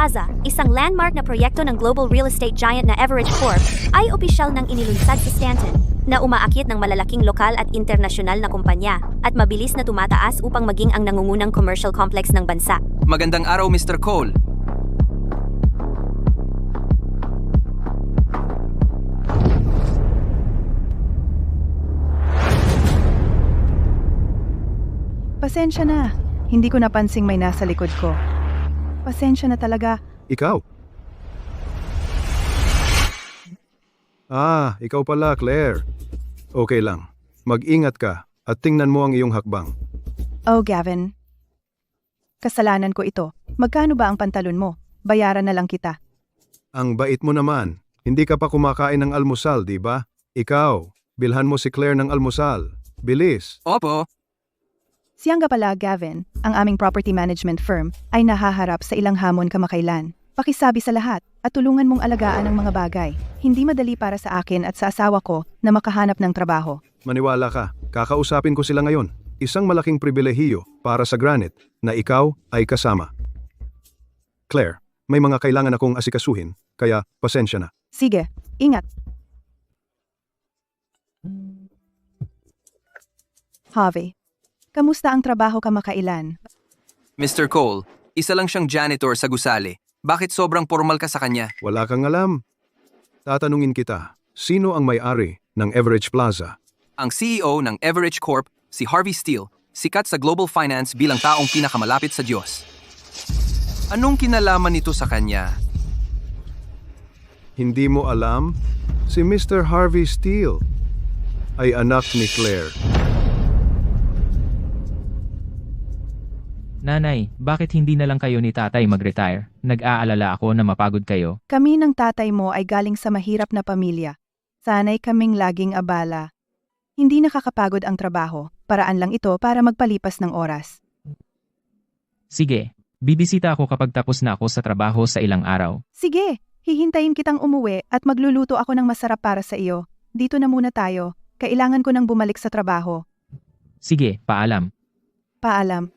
Plaza, isang landmark na proyekto ng global real estate giant na Everage Corp, ay opisyal nang inilunsad sa Stanton, na umaakit ng malalaking lokal at internasyonal na kumpanya, at mabilis na tumataas upang maging ang nangungunang commercial complex ng bansa. Magandang araw, Mr. Cole. Pasensya na. Hindi ko napansing may nasa likod ko. Pasensya na talaga. Ikaw? Ikaw pala, Claire. Okay lang. Mag-ingat ka at tingnan mo ang iyong hakbang. Oh, Gavin. Kasalanan ko ito. Magkano ba ang pantalon mo? Bayaran na lang kita. Ang bait mo naman. Hindi ka pa kumakain ng almusal, di ba? Ikaw, bilhan mo si Claire ng almusal. Bilis. Opo. Siyang nga pala, Gavin, ang aming property management firm ay nahaharap sa ilang hamon kamakailan. Pakisabi sa lahat at tulungan mong alagaan ang mga bagay. Hindi madali para sa akin at sa asawa ko na makahanap ng trabaho. Maniwala ka. Kakausapin ko sila ngayon. Isang malaking pribilehiyo para sa Granite na ikaw ay kasama. Claire, may mga kailangan akong asikasuhin, kaya pasensya na. Sige, ingat. Harvey, kamusta ang trabaho kamakailan? Mr. Cole, isa lang siyang janitor sa gusali. Bakit sobrang formal ka sa kanya? Wala kang alam. Tatanungin kita, sino ang may-ari ng Everage Plaza? Ang CEO ng Everage Corp, si Harvey Steele, sikat sa global finance bilang taong pinakamalapit sa Diyos. Anong kinalaman nito sa kanya? Hindi mo alam? Si Mr. Harvey Steele ay anak ni Claire. Nanay, bakit hindi na lang kayo ni tatay mag-retire? Nag-aalala ako na mapagod kayo. Kami ng tatay mo ay galing sa mahirap na pamilya. Sana'y kaming laging abala. Hindi nakakapagod ang trabaho. Paraan lang ito para magpalipas ng oras. Sige, bibisita ako kapag tapos na ako sa trabaho sa ilang araw. Sige, hihintayin kitang umuwi at magluluto ako ng masarap para sa iyo. Dito na muna tayo. Kailangan ko nang bumalik sa trabaho. Sige, paalam. Paalam.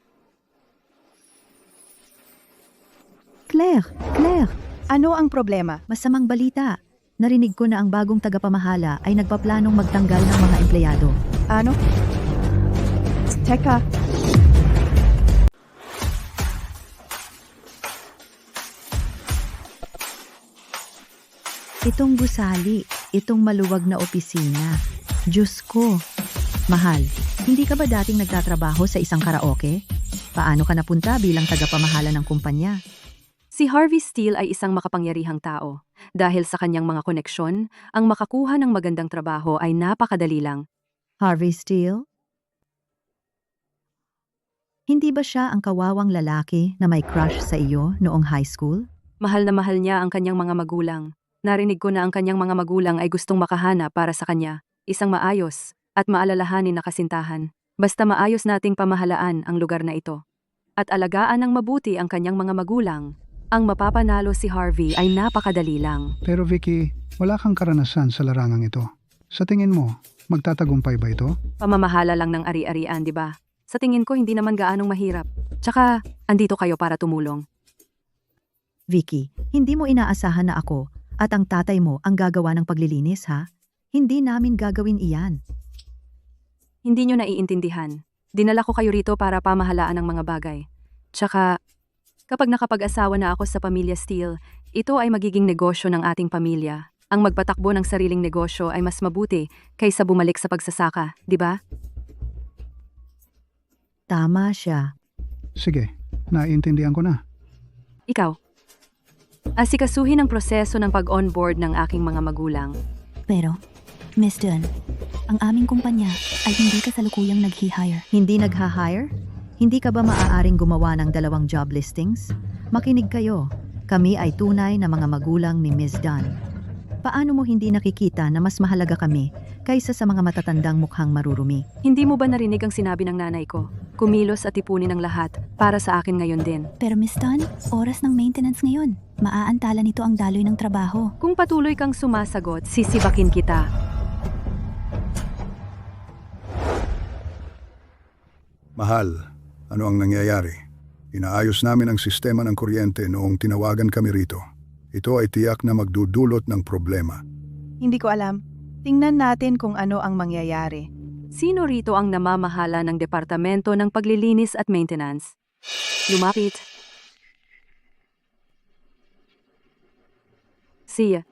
Claire, Ano ang problema? masamang balita. Narinig ko na ang bagong tagapamahala ay nagpaplanong magtanggal ng mga empleyado. Ano? Teka. Itong gusali, itong maluwag na opisina. Diyos ko. Mahal, hindi ka ba dating nagtatrabaho sa isang karaoke? Paano ka napunta bilang tagapamahala ng kumpanya? Si Harvey Steele ay isang makapangyarihang tao. Dahil sa kanyang mga koneksyon, ang makakuha ng magandang trabaho ay napakadali lang. Harvey Steele? Hindi ba siya ang kawawang lalaki na may crush sa iyo noong high school? Mahal na mahal niya ang kanyang mga magulang. Narinig ko na ang kanyang mga magulang ay gustong makahanap para sa kanya. Isang maayos at maalalahanin na kasintahan. Basta maayos nating pamahalaan ang lugar na ito. At alagaan ng mabuti ang kanyang mga magulang. Ang mapapanalo si Harvey ay napakadali lang. Pero Vicky, wala kang karanasan sa larangang ito. Sa tingin mo, magtatagumpay ba ito? Pamamahala lang ng ari-arian, di ba? Sa tingin ko hindi naman gaanong mahirap. Tsaka, andito kayo para tumulong. Vicky, hindi mo inaasahan na ako at ang tatay mo ang gagawa ng paglilinis, ha? Hindi namin gagawin iyan. Hindi nyo naiintindihan. Dinala ko kayo rito para pamahalaan ang mga bagay. Tsaka, kapag nakapag-asawa na ako sa pamilya Steele, ito ay magiging negosyo ng ating pamilya. Ang magpatakbo ng sariling negosyo ay mas mabuti kaysa bumalik sa pagsasaka, di ba? Tama siya. Sige, naiintindihan ko na. Ikaw, asikasuhin ang proseso ng pag-onboard ng aking mga magulang. Pero, Miss Dunn, ang aming kumpanya ay hindi kasalukuyang nag-hire. Hindi nagha-hire? Hindi ka ba maaaring gumawa ng 2 job listings? Makinig kayo. Kami ay tunay na mga magulang ni Ms. Dunn. Paano mo hindi nakikita na mas mahalaga kami kaysa sa mga matatandang mukhang marurumi? Hindi mo ba narinig ang sinabi ng nanay ko? Kumilos at ipunin ang lahat para sa akin ngayon din. Pero Miss Dunn, oras ng maintenance ngayon. Maaantala nito ang daloy ng trabaho. Kung patuloy kang sumasagot, sisibakin kita. Mahal, ano ang nangyayari? Inaayos namin ang sistema ng kuryente noong tinawagan kami rito. Ito ay tiyak na magdudulot ng problema. Hindi ko alam. Tingnan natin kung ano ang mangyayari. Sino rito ang namamahala ng Departamento ng Paglilinis at Maintenance? Lumapit. Sia,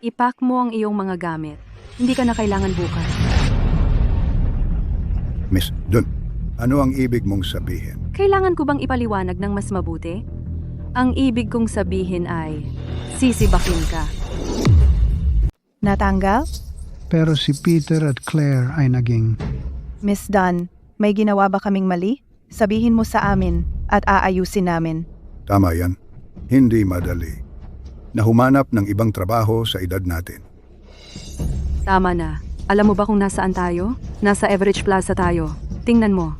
ipack mo ang iyong mga gamit. Hindi ka na kailangan bukas. Miss Dunn, ano ang ibig mong sabihin? Kailangan ko bang ipaliwanag ng mas mabuti? Ang ibig kong sabihin ay, sisibakin ka. Natanggal? Pero si Peter at Claire ay naging... Miss Dunn, may ginawa ba kaming mali? Sabihin mo sa amin at aayusin namin. Tama yan. Hindi madali. Nahumanap ng ibang trabaho sa edad natin. Tama na. Alam mo ba kung nasaan tayo? Nasa Everett Plaza tayo. Tingnan mo.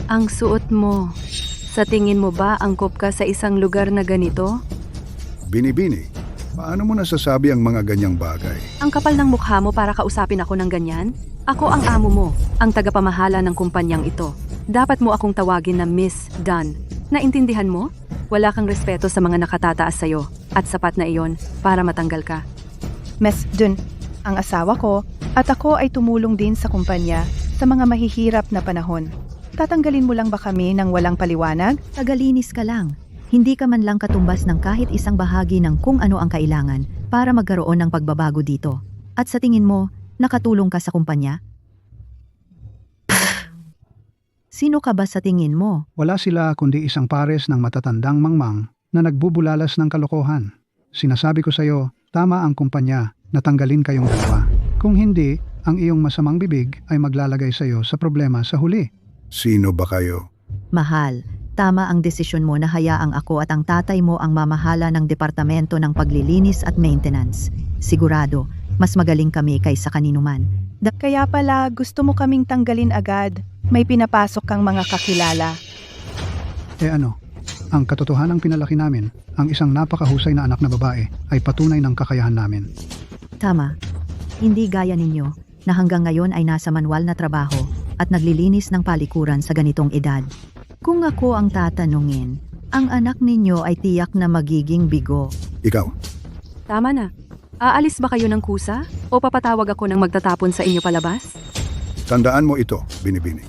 Ang suot mo. Sa tingin mo ba angkop ka sa isang lugar na ganito? Bini-bini, paano mo nasasabi ang mga ganyang bagay? Ang kapal ng mukha mo para kausapin ako ng ganyan? Ako ang amo mo, ang tagapamahala ng kumpanyang ito. Dapat mo akong tawagin na Miss Dunn. Naintindihan mo? Wala kang respeto sa mga nakatataas sa'yo at sapat na iyon para matanggal ka. Miss Dunn, ang asawa ko at ako ay tumulong din sa kumpanya sa mga mahihirap na panahon. Tatanggalin mo lang ba kami ng walang paliwanag? Tagalinis ka lang. Hindi ka man lang katumbas ng kahit isang bahagi ng kung ano ang kailangan para magkaroon ng pagbabago dito. At sa tingin mo, nakatulong ka sa kumpanya? Sino ka ba sa tingin mo? Wala sila kundi isang pares ng matatandang mangmang na nagbubulalas ng kalokohan. Sinasabi ko sa'yo, tama ang kumpanya na tanggalin kayong dalawa. Kung hindi, ang iyong masamang bibig ay maglalagay sa'yo sa problema sa huli. Sino ba kayo? Mahal, tama ang desisyon mo na hayaang ako at ang tatay mo ang mamahala ng Departamento ng Paglilinis at Maintenance. Sigurado, mas magaling kami kaysa kaninuman. Kaya pala gusto mo kaming tanggalin agad. May pinapasok kang mga kakilala. Ano? Ang katotohanang pinalaki namin, ang isang napakahusay na anak na babae, ay patunay ng kakayahan namin. Tama. Hindi gaya ninyo na hanggang ngayon ay nasa manual na trabaho at naglilinis ng palikuran sa ganitong edad. Kung ako ang tatanungin, ang anak ninyo ay tiyak na magiging bigo. Ikaw, Tama na. Aalis ba kayo ng kusa? O papatawag ako ng magtatapon sa inyo palabas? tandaan mo ito, Bini-bini.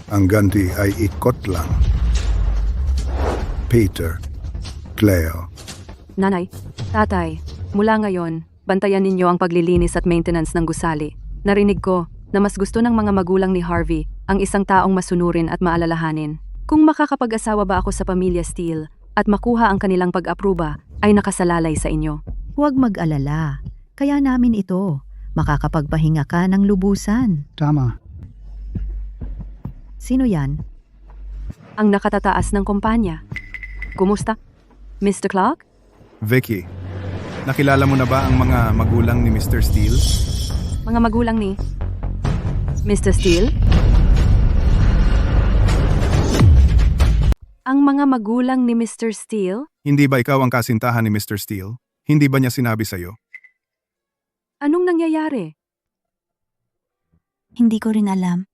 Ang ganti ay ikot lang. Peter, Cleo. Nanay, tatay, mula ngayon, bantayan ninyo ang paglilinis at maintenance ng gusali. Narinig ko na mas gusto ng mga magulang ni Harvey ang isang taong masunurin at maalalahanin. Kung makakapag-asawa ba ako sa pamilya Steele at makuha ang kanilang pag-apruba, ay nakasalalay sa inyo. Huwag mag-alala. Kaya namin ito. Makakapagpahinga ka ng lubusan. Tama. Sino yan? Ang nakatataas ng kumpanya. Kumusta? Mr. Clark? Vicky, nakilala mo na ba ang mga magulang ni Mr. Steele? Mga magulang ni Mr. Steele? Ang mga magulang ni Mr. Steele? Hindi ba ikaw ang kasintahan ni Mr. Steele? Hindi ba niya sinabi sa'yo? Anong nangyayari? Hindi ko rin alam.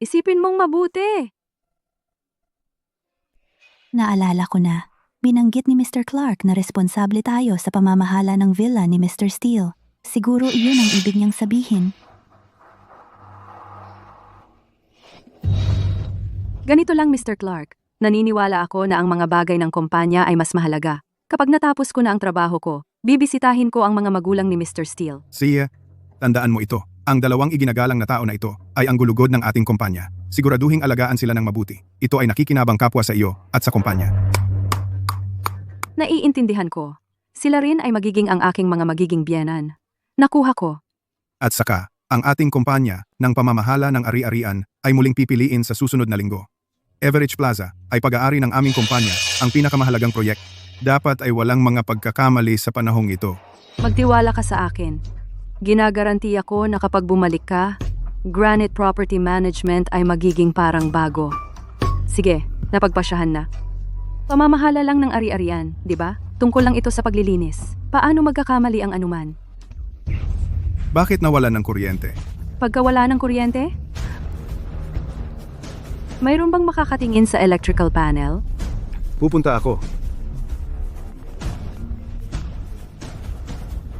Isipin mong mabuti. Naalala ko na. Binanggit ni Mr. Clark na responsable tayo sa pamamahala ng villa ni Mr. Steele. Siguro iyon ang ibig niyang sabihin. Ganito lang, Mr. Clark. Naniniwala ako na ang mga bagay ng kumpanya ay mas mahalaga. Kapag natapos ko na ang trabaho ko, bibisitahin ko ang mga magulang ni Mr. Steele. Siya, tandaan mo ito. Ang dalawang iginagalang na tao na ito ay ang gulugod ng ating kumpanya. Siguraduhing alagaan sila ng mabuti. Ito ay nakikinabang kapwa sa iyo at sa kumpanya. Naiintindihan ko. Sila rin ay magiging ang aking mga magiging biyenan. Nakuha ko. At saka, ang ating kumpanya ng pamamahala ng ari-arian ay muling pipiliin sa susunod na linggo. Everett Plaza ay pag-aari ng aming kumpanya, ang pinakamahalagang proyekto. Dapat ay walang mga pagkakamali sa panahong ito. Magtiwala ka sa akin. Ginagarantiya ko na kapag bumalik ka, Granite Property Management ay magiging parang bago. Sige, napagpasyahan na. Pamamahala lang ng ari-arian, di ba? Tungkol lang ito sa paglilinis. Paano magkakamali ang anuman? Bakit nawalan ng kuryente? Pagkawala ng kuryente? Mayroon bang makakatingin sa electrical panel? Pupunta ako.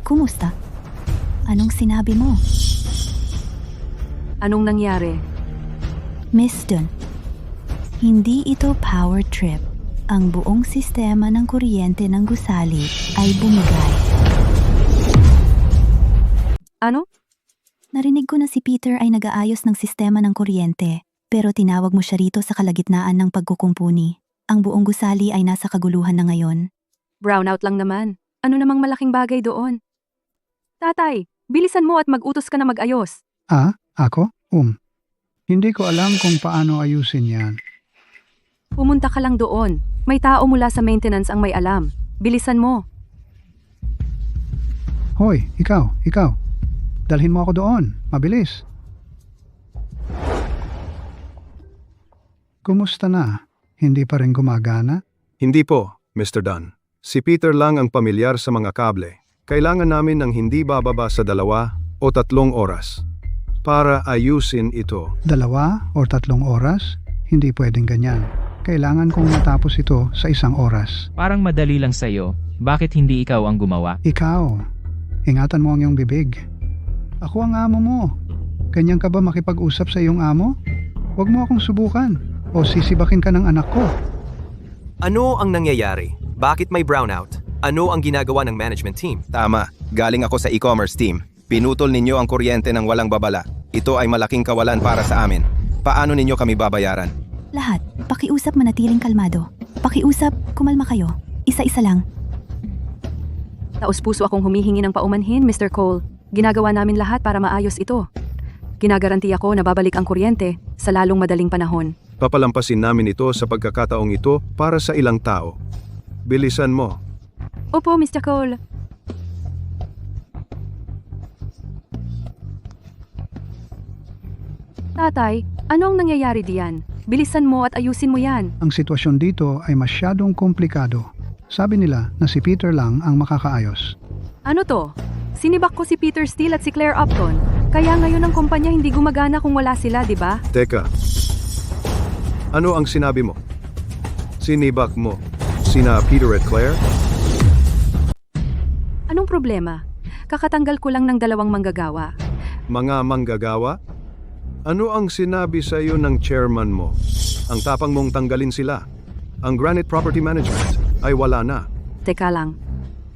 Kumusta? Anong sinabi mo? Anong nangyari? Miss Dunn, hindi ito power trip. Ang buong sistema ng kuryente ng gusali ay bumigay. Ano? Narinig ko na si Peter ay nag-aayos ng sistema ng kuryente, pero tinawag mo siya rito sa kalagitnaan ng pagkukumpuni. Ang buong gusali ay nasa kaguluhan na ngayon. Brownout lang naman. Ano namang malaking bagay doon? Tatay, bilisan mo at mag-utos ka na mag-ayos. Ako? Hindi ko alam kung paano ayusin yan. Pumunta ka lang doon. May tao mula sa maintenance ang may alam. Bilisan mo. Hoy, ikaw. Dalhin mo ako doon. Mabilis. Kumusta na? Hindi pa rin gumagana? Hindi po, Mr. Dunn. Si Peter lang ang pamilyar sa mga kable. Kailangan namin ng hindi bababa sa 2 o 3 oras para ayusin ito. 2 o 3 oras? Hindi pwedeng ganyan. Kailangan kong matapos ito sa 1 oras. Parang madali lang sa'yo. Bakit hindi ikaw ang gumawa? Ikaw, ingatan mo ang iyong bibig. Ako ang amo mo. Ganyan ka ba makipag-usap sa iyong amo? Huwag mo akong subukan o sisibakin ka ng anak ko. Ano ang nangyayari? Bakit may brownout? Ano ang ginagawa ng management team? Tama, galing ako sa e-commerce team. Pinutol ninyo ang kuryente ng walang babala. Ito ay malaking kawalan para sa amin. Paano ninyo kami babayaran? Lahat, pakiusap manatiling kalmado. Pakiusap, kumalma kayo. Isa-isa lang. Taos-puso akong humihingi ng paumanhin, Mr. Cole. Ginagawa namin lahat para maayos ito. Ginagaranti ako na babalik ang kuryente sa lalong madaling panahon. Papalampasin namin ito sa pagkakataong ito para sa ilang tao. Bilisan mo. Opo, Mr. Cole. Tatay, ano ang nangyayari diyan? Bilisan mo at ayusin mo yan. Ang sitwasyon dito ay masyadong komplikado. Sabi nila na si Peter lang ang makakaayos. Ano to? Sinibak ko si Peter Steele at si Claire Upton. Kaya ngayon ang kumpanya hindi gumagana kung wala sila, di ba? Teka. Ano ang sinabi mo? Sinibak mo sina Peter at Claire? Anong problema? Kakatanggal ko lang ng 2 manggagawa. Mga manggagawa? Ano ang sinabi sa iyo ng chairman mo? Ang tapang mong tanggalin sila. Ang Granite Property Management ay wala na. Teka lang.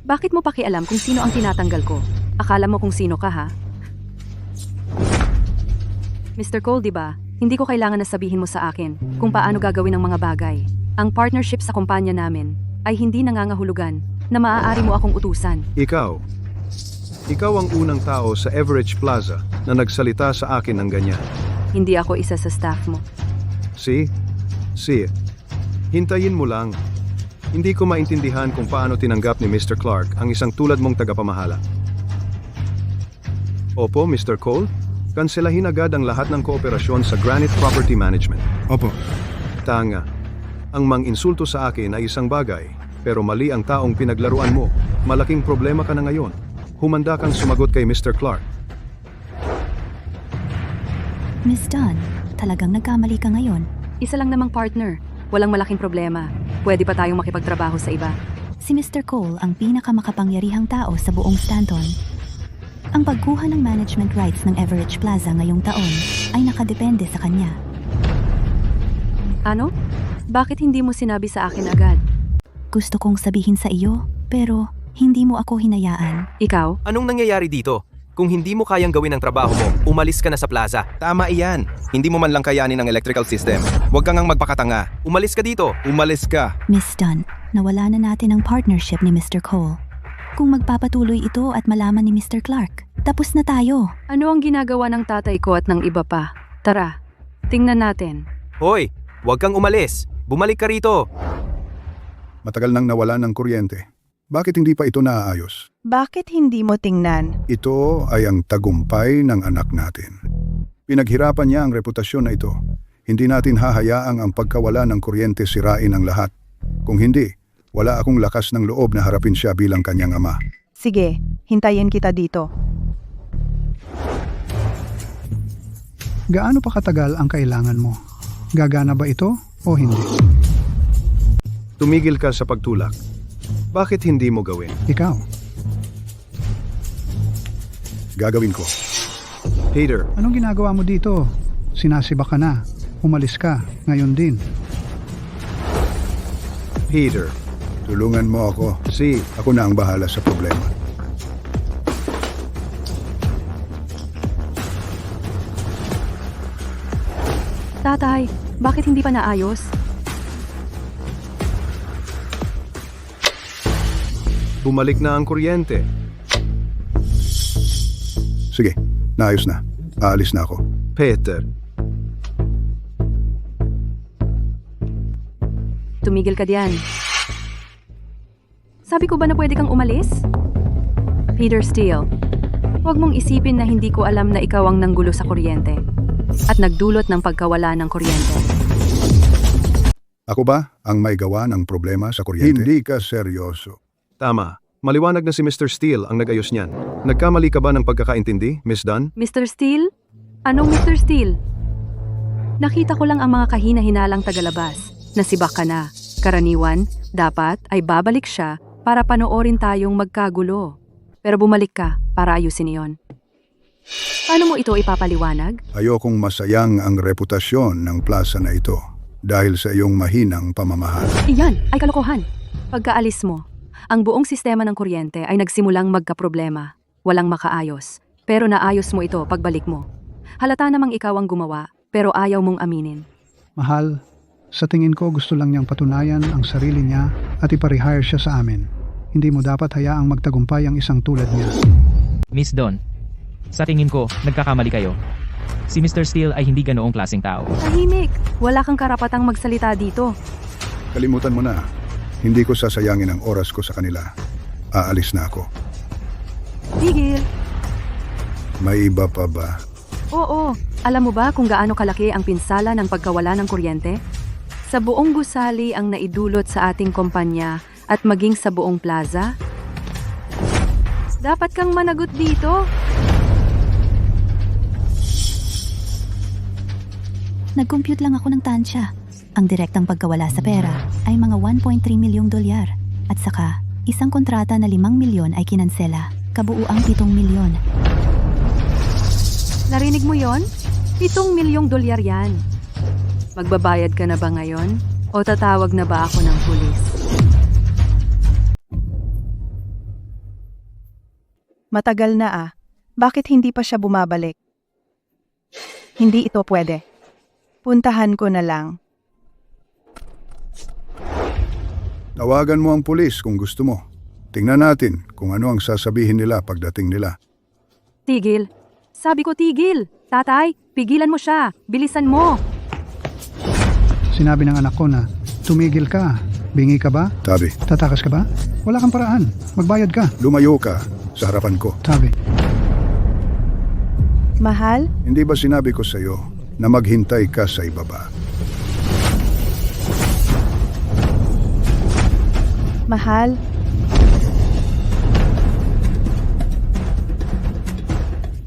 Bakit mo pakialam kung sino ang tinatanggal ko? Akala mo kung sino ka, ha? Mr. Cole, di ba? Hindi ko kailangan na sabihin mo sa akin kung paano gagawin ang mga bagay. Ang partnership sa kumpanya namin ay hindi nangangahulugan na maaari mo akong utusan. Ikaw ang unang tao sa Everett Plaza na nagsalita sa akin ng ganyan. Hindi ako isa sa staff mo. See? Hintayin mo lang. Hindi ko maintindihan kung paano tinanggap ni Mr. Clark ang isang tulad mong tagapamahala. Opo, Mr. Cole, kanselahin agad ang lahat ng kooperasyon sa Granite Property Management. Opo. Tanga. Ang mang-insulto sa akin ay isang bagay, pero mali ang taong pinaglaruan mo. Malaking problema ka na ngayon. Humanda kang sumagot kay Mr. Clark. Miss Dunn, talagang nagkamali ka ngayon. Isa lang namang partner. Walang malaking problema. Pwede pa tayong makipagtrabaho sa iba. Si Mr. Cole ang pinakamakapangyarihang tao sa buong Stanton. Ang pagkuha ng management rights ng Everett Plaza ngayong taon ay nakadepende sa kanya. Ano? Bakit hindi mo sinabi sa akin agad? Gusto kong sabihin sa iyo, pero hindi mo ako hinayaan. Ikaw? Anong nangyayari dito? Kung hindi mo kayang gawin ang trabaho mo, umalis ka na sa plaza. Tama iyan. Hindi mo man lang kayanin ang electrical system. Huwag kang magpakatanga. Umalis ka dito. Umalis ka. Miss Dunn, nawala na natin ang partnership ni Mr. Cole. Kung magpapatuloy ito at malaman ni Mr. Clark, tapos na tayo. Ano ang ginagawa ng tatay ko at ng iba pa? Tara, tingnan natin. Hoy, huwag kang umalis. Bumalik ka rito. Matagal nang nawala ng kuryente. Bakit hindi pa ito naaayos? Bakit hindi mo tingnan? Ito ay ang tagumpay ng anak natin. Pinaghirapan niya ang reputasyon na ito. Hindi natin hahayaang ang pagkawala ng kuryente sirain ang lahat. Kung hindi, wala akong lakas ng loob na harapin siya bilang kanyang ama. Sige, hintayin kita dito. Gaano pa katagal ang kailangan mo? Gagana ba ito o hindi? Tumigil ka sa pagtulak. Bakit hindi mo gawin? Ikaw. Gagawin ko. Peter, Anong ginagawa mo dito? Sinasiba ka na. Umalis ka. Ngayon din. Peter, tulungan mo ako. Ako na ang bahala sa problema. Tatay, bakit hindi pa naayos? Bumalik na ang kuryente. Sige, naayos na. Aalis na ako. Peter, Tumigil ka diyan. Sabi ko ba na pwede kang umalis? Peter Steele, huwag mong isipin na hindi ko alam na ikaw ang nanggulo sa kuryente at nagdulot ng pagkawala ng kuryente. ako ba ang may gawa ng problema sa kuryente? Hindi ka seryoso. Tama. Maliwanag na si Mr. Steele ang nag-ayos niyan. Nagkamali ka ba ng pagkakaintindi, Miss Dunn? Mr. Steele? Anong Mr. Steele? Nakita ko lang ang mga kahina-hinalang tagalabas. Nasibak ka na. Karaniwan, dapat ay babalik siya para panoorin tayong magkagulo. Pero bumalik ka para ayusin iyon. Paano mo ito ipapaliwanag? Ayokong masayang ang reputasyon ng plaza na ito dahil sa iyong mahinang pamamahal. Iyan ay kalokohan. Pagkaalis mo, ang buong sistema ng kuryente ay nagsimulang magkaproblema. Walang makaayos. Pero naayos mo ito pagbalik mo. Halata namang ikaw ang gumawa, pero ayaw mong aminin. Mahal, sa tingin ko gusto lang niyang patunayan ang sarili niya at iparehire siya sa amin. Hindi mo dapat hayaang magtagumpay ang isang tulad niya. Miss Don, sa tingin ko, nagkakamali kayo. Si Mr. Steele ay hindi ganoong klaseng tao. Tahimik! Wala kang karapatang magsalita dito. Kalimutan mo na. Hindi ko sasayangin ang oras ko sa kanila. Aalis na ako. Tigil! May iba pa ba? Oo, alam mo ba kung gaano kalaki ang pinsala ng pagkawala ng kuryente? Sa buong gusali ang naidulot sa ating kumpanya at maging sa buong plaza? Dapat kang managot dito. Nag-compute lang ako ng tansya. Ang direktang pagkawala sa pera ay mga 1.3 milyong dolyar. At saka, isang kontrata na 5 milyon ay kinansela. Kabuuang 7 milyon. Narinig mo yon? 7 milyong dolyar yan. Magbabayad ka na ba ngayon? O tatawag na ba ako ng pulis? Matagal na ah. Bakit hindi pa siya bumabalik? Hindi ito pwede. Puntahan ko na lang. Tawagan mo ang pulis kung gusto mo. Tingnan natin kung ano ang sasabihin nila pagdating nila. Tigil. Sabi ko tigil. Tatay, pigilan mo siya. Bilisan mo. Sinabi ng anak ko na, tumigil ka. Bingi ka ba? Tabi, Tatakas ka ba? Wala kang paraan. Magbayad ka. lumayo ka sa harapan ko. Tabi. Mahal? Hindi ba sinabi ko sa iyo na maghintay ka sa ibaba? Mahal?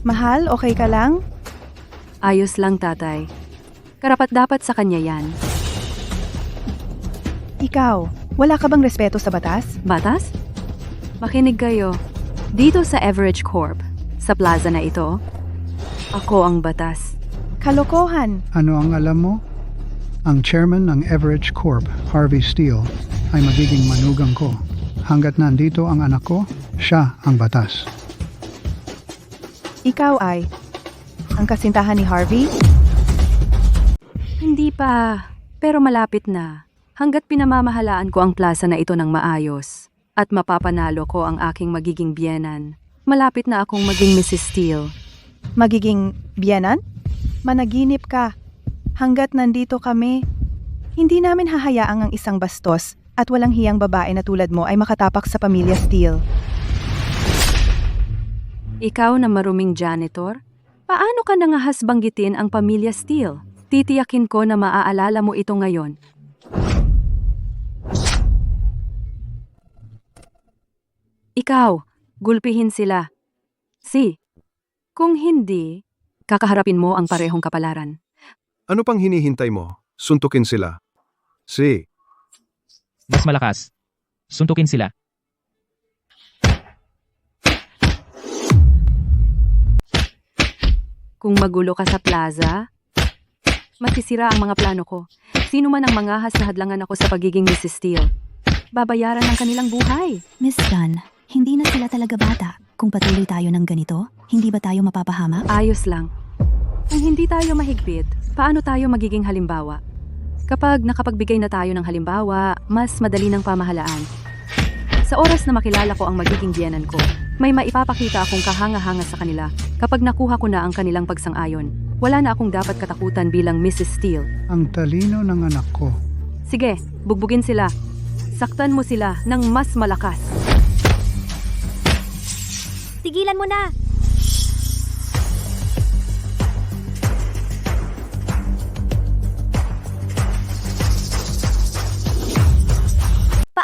Mahal, okay ka lang? Ayos lang, tatay. Karapat-dapat sa kanya yan. Ikaw, wala ka bang respeto sa batas? Batas? Makinig kayo. Dito sa Average Corp, sa plaza na ito, ako ang batas. Kalokohan! Ano ang alam mo? Ang chairman ng Average Corp, Harvey Steele, ay magiging manugang ko. Hanggat nandito ang anak ko, siya ang batas. Ikaw ay ang kasintahan ni Harvey? Hindi pa, pero malapit na. Hanggat pinamamahalaan ko ang plaza na ito ng maayos at mapapanalo ko ang aking magiging biyenan, malapit na akong maging Mrs. Steele. Magiging biyenan? Managinip ka. Hanggat nandito kami, hindi namin hahayaang ang isang bastos at walang hiyang babae na tulad mo ay makatapak sa pamilya Steele. Ikaw na maruming janitor? Paano ka nangahas banggitin ang pamilya Steele? Titiyakin ko na maaalala mo ito ngayon. Ikaw, gulpihin sila. Kung hindi, kakaharapin mo ang parehong kapalaran. Ano pang hinihintay mo? Suntukin sila. Si. Mas malakas. Suntukin sila. Kung magulo ka sa plaza, masisira ang mga plano ko. Sino man ang mangahas na hadlangan ako sa pagiging Mrs. Steele, babayaran ng kanilang buhay. Miss Dunn, hindi na sila talaga bata. Kung patuloy tayo ng ganito, hindi ba tayo mapapahamak? Ayos lang. Kung hindi tayo mahigpit, paano tayo magiging halimbawa? Kapag nakapagbigay na tayo ng halimbawa, mas madali ng pamahalaan. Sa oras na makilala ko ang magiging biyenan ko, may maipapakita akong kahanga-hanga sa kanila. Kapag nakuha ko na ang kanilang pagsang-ayon, wala na akong dapat katakutan bilang Mrs. Steele. Ang talino ng anak ko. Sige, bugbugin sila. Saktan mo sila ng mas malakas. Tigilan mo na!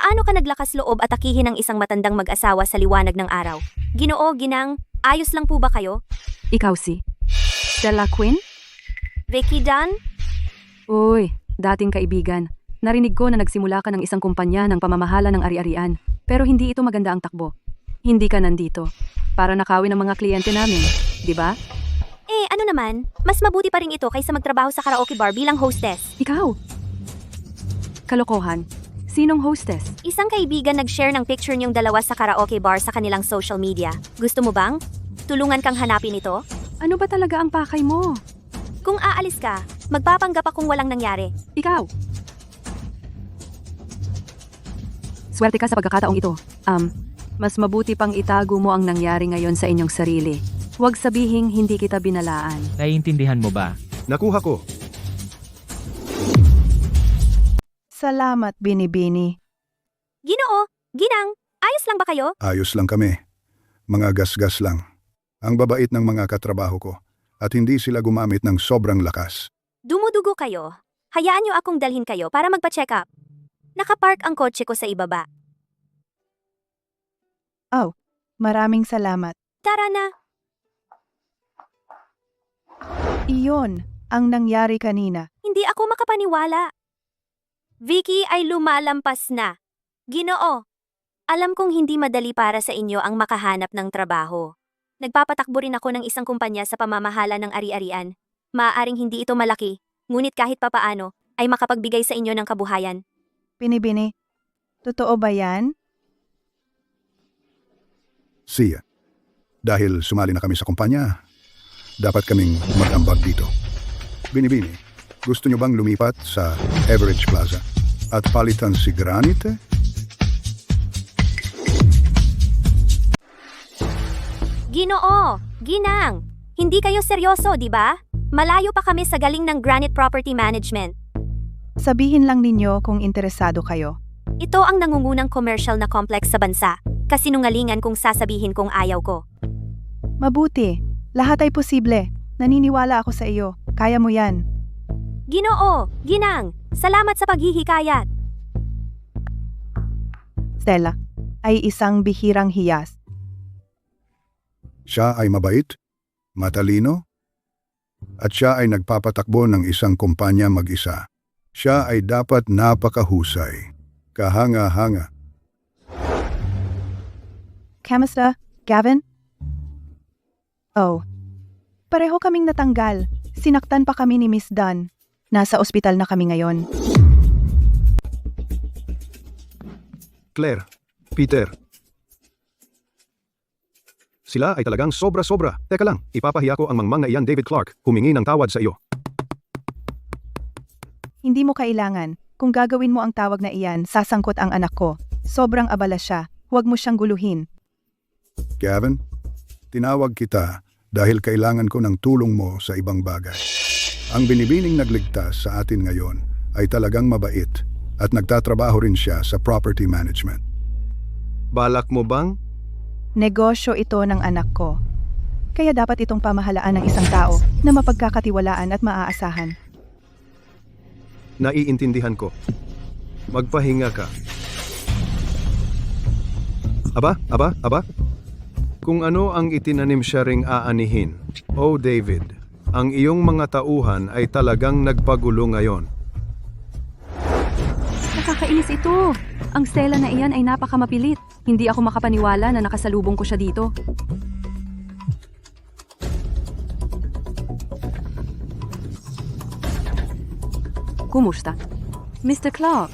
Paano ka naglakas loob at atakihin ang isang matandang mag-asawa sa liwanag ng araw? Ginoo, Ginang, ayos lang po ba kayo? Ikaw si Stella Quinn? Vicky Dunn? Uy, dating kaibigan. Narinig ko na nagsimula ka ng isang kumpanya ng pamamahala ng ari-arian. Pero hindi ito maganda ang takbo. Hindi ka nandito para nakawin ang mga kliyente namin, di ba? Eh, ano naman? Mas mabuti pa rin ito kaysa magtrabaho sa karaoke bar bilang hostess. Ikaw? Kalokohan. Sinong hostess? Isang kaibigan nag-share ng picture niyong dalawa sa karaoke bar sa kanilang social media. Gusto mo bang? Tulungan kang hanapin ito? Ano ba talaga ang pakay mo? Kung aalis ka, magpapanggap akong walang nangyari. Ikaw? Swerte ka sa pagkakataong ito. Mas mabuti pang itago mo ang nangyari ngayon sa inyong sarili. Huwag sabihing hindi kita binalaan. Naiintindihan mo ba? Nakuha ko. Salamat, Binibini. Ginoo, Ginang, ayos lang ba kayo? Ayos lang kami. Mga gasgas lang. Ang babait ng mga katrabaho ko at hindi sila gumamit ng sobrang lakas. Dumudugo kayo. Hayaan niyo akong dalhin kayo para magpa-check up. Nakapark ang kotse ko sa ibaba. Maraming salamat. Tara na. Iyon ang nangyari kanina. Hindi ako makapaniwala. Vicky ay lumalampas na. Ginoo, alam kong hindi madali para sa inyo ang makahanap ng trabaho. Nagpapatakbo rin ako ng isang kumpanya sa pamamahala ng ari-arian. Maaaring hindi ito malaki, ngunit kahit papaano, ay makapagbigay sa inyo ng kabuhayan. Binibini, totoo ba yan? Siya. Dahil sumali na kami sa kumpanya, dapat kaming mag-ambag dito. Binibini, gusto nyo bang lumipat sa Average Plaza at palitan si Granite? Ginoo, Ginang, hindi kayo seryoso, di ba? Malayo pa kami sa galing ng Granite Property Management. Sabihin lang ninyo kung interesado kayo. Ito ang nangungunang commercial na complex sa bansa. Kasinungalingan kung sasabihin kong ayaw ko. Mabuti. Lahat ay posible. Naniniwala ako sa iyo. Kaya mo yan. Ginoo, Ginang, salamat sa paghihikayat. Stella ay isang bihirang hiyas. Siya ay mabait, matalino, at siya ay nagpapatakbo ng isang kumpanya mag-isa. Siya ay dapat napakahusay. Kahanga-hanga. Kamusta, Gavin? Oh. Pareho kaming natanggal. Sinaktan pa kami ni Miss Dunn. Nasa ospital na kami ngayon. Claire, Peter. Sila ay talagang sobra-sobra. Teka lang, ipapahiya ko ang mangmang na iyan, David Clark, humingi ng tawad sa iyo. Hindi mo kailangan. Kung gagawin mo ang tawag na iyan, sasangkot ang anak ko. Sobrang abala siya. Huwag mo siyang guluhin. Gavin, tinawag kita dahil kailangan ko ng tulong mo sa ibang bagay. Ang binibining nagligtas sa atin ngayon ay talagang mabait at nagtatrabaho rin siya sa property management. Balak mo bang? Negosyo ito ng anak ko. Kaya dapat itong pamahalaan ng isang tao na mapagkakatiwalaan at maaasahan. Naiintindihan ko. Magpahinga ka. Aba? Kung ano ang itinanim siya ring aanihin. Oh David, ang iyong mga tauhan ay talagang nagpagulo ngayon. Nakakainis ito. Ang Stella na iyan ay napakamapilit. Hindi ako makapaniwala na nakasalubong ko siya dito. Kumusta? Mr. Clark,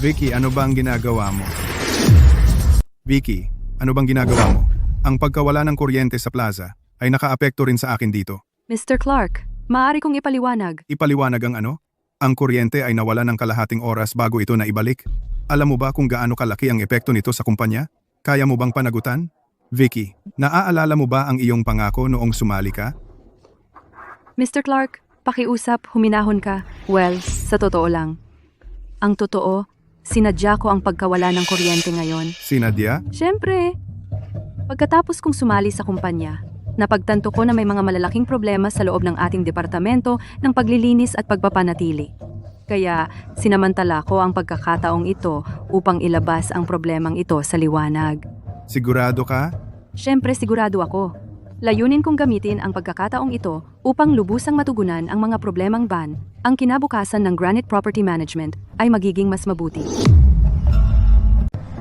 Vicky, ano ba ang ginagawa mo? Vicky, ano bang ginagawa mo? Ang pagkawala ng kuryente sa plaza ay nakaapekto rin sa akin dito. Mr. Clark, maaari kong ipaliwanag. Ipaliwanag ang ano? Ang kuryente ay nawala ng kalahating oras bago ito naibalik. Alam mo ba kung gaano kalaki ang epekto nito sa kumpanya? Kaya mo bang panagutan? Vicky, naaalala mo ba ang iyong pangako noong sumali ka? Mr. Clark, pakiusap, huminahon ka. Well, sa totoo lang. Ang totoo, sinadya ko ang pagkawala ng kuryente ngayon. Sinadya? Siyempre, pagkatapos kong sumali sa kumpanya, napagtanto ko na may mga malalaking problema sa loob ng ating departamento ng paglilinis at pagpapanatili. Kaya sinamantala ko ang pagkakataong ito upang ilabas ang problemang ito sa liwanag. Sigurado ka? Siyempre sigurado ako. Layunin kong gamitin ang pagkakataong ito upang lubusang matugunan ang mga problemang ban. Ang kinabukasan ng Granite Property Management ay magiging mas mabuti.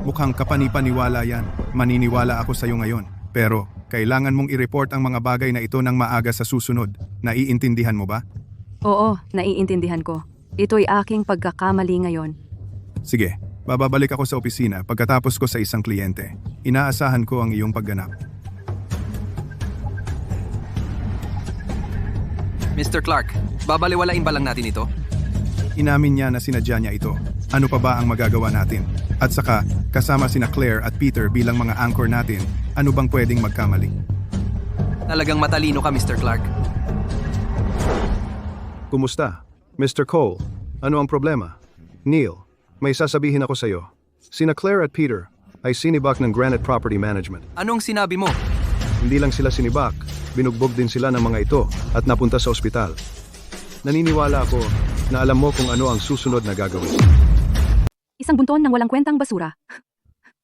Mukhang kapanipaniwala yan. Maniniwala ako sa iyo ngayon. Pero, kailangan mong i-report ang mga bagay na ito ng maaga sa susunod. Naiintindihan mo ba? Oo, naiintindihan ko. Ito'y aking pagkakamali ngayon. Sige, bababalik ako sa opisina pagkatapos ko sa isang kliyente. Inaasahan ko ang iyong pagganap. Mr. Clark, babaliwalain ba lang natin ito? Inamin niya na sinadya niya ito. Ano pa ba ang magagawa natin? At saka, kasama sina Claire at Peter bilang mga anchor natin, ano bang pwedeng magkamali? Talagang matalino ka, Mr. Clark. Kumusta? Mr. Cole, ano ang problema? Neil, may sasabihin ako sa iyo. Sina Claire at Peter ay sinibak ng Granite Property Management. Anong sinabi mo? Hindi lang sila sinibak, binugbog din sila ng mga ito at napunta sa ospital. Naniniwala ako na alam mo kung ano ang susunod na gagawin. Isang bunton ng walang kwentang basura.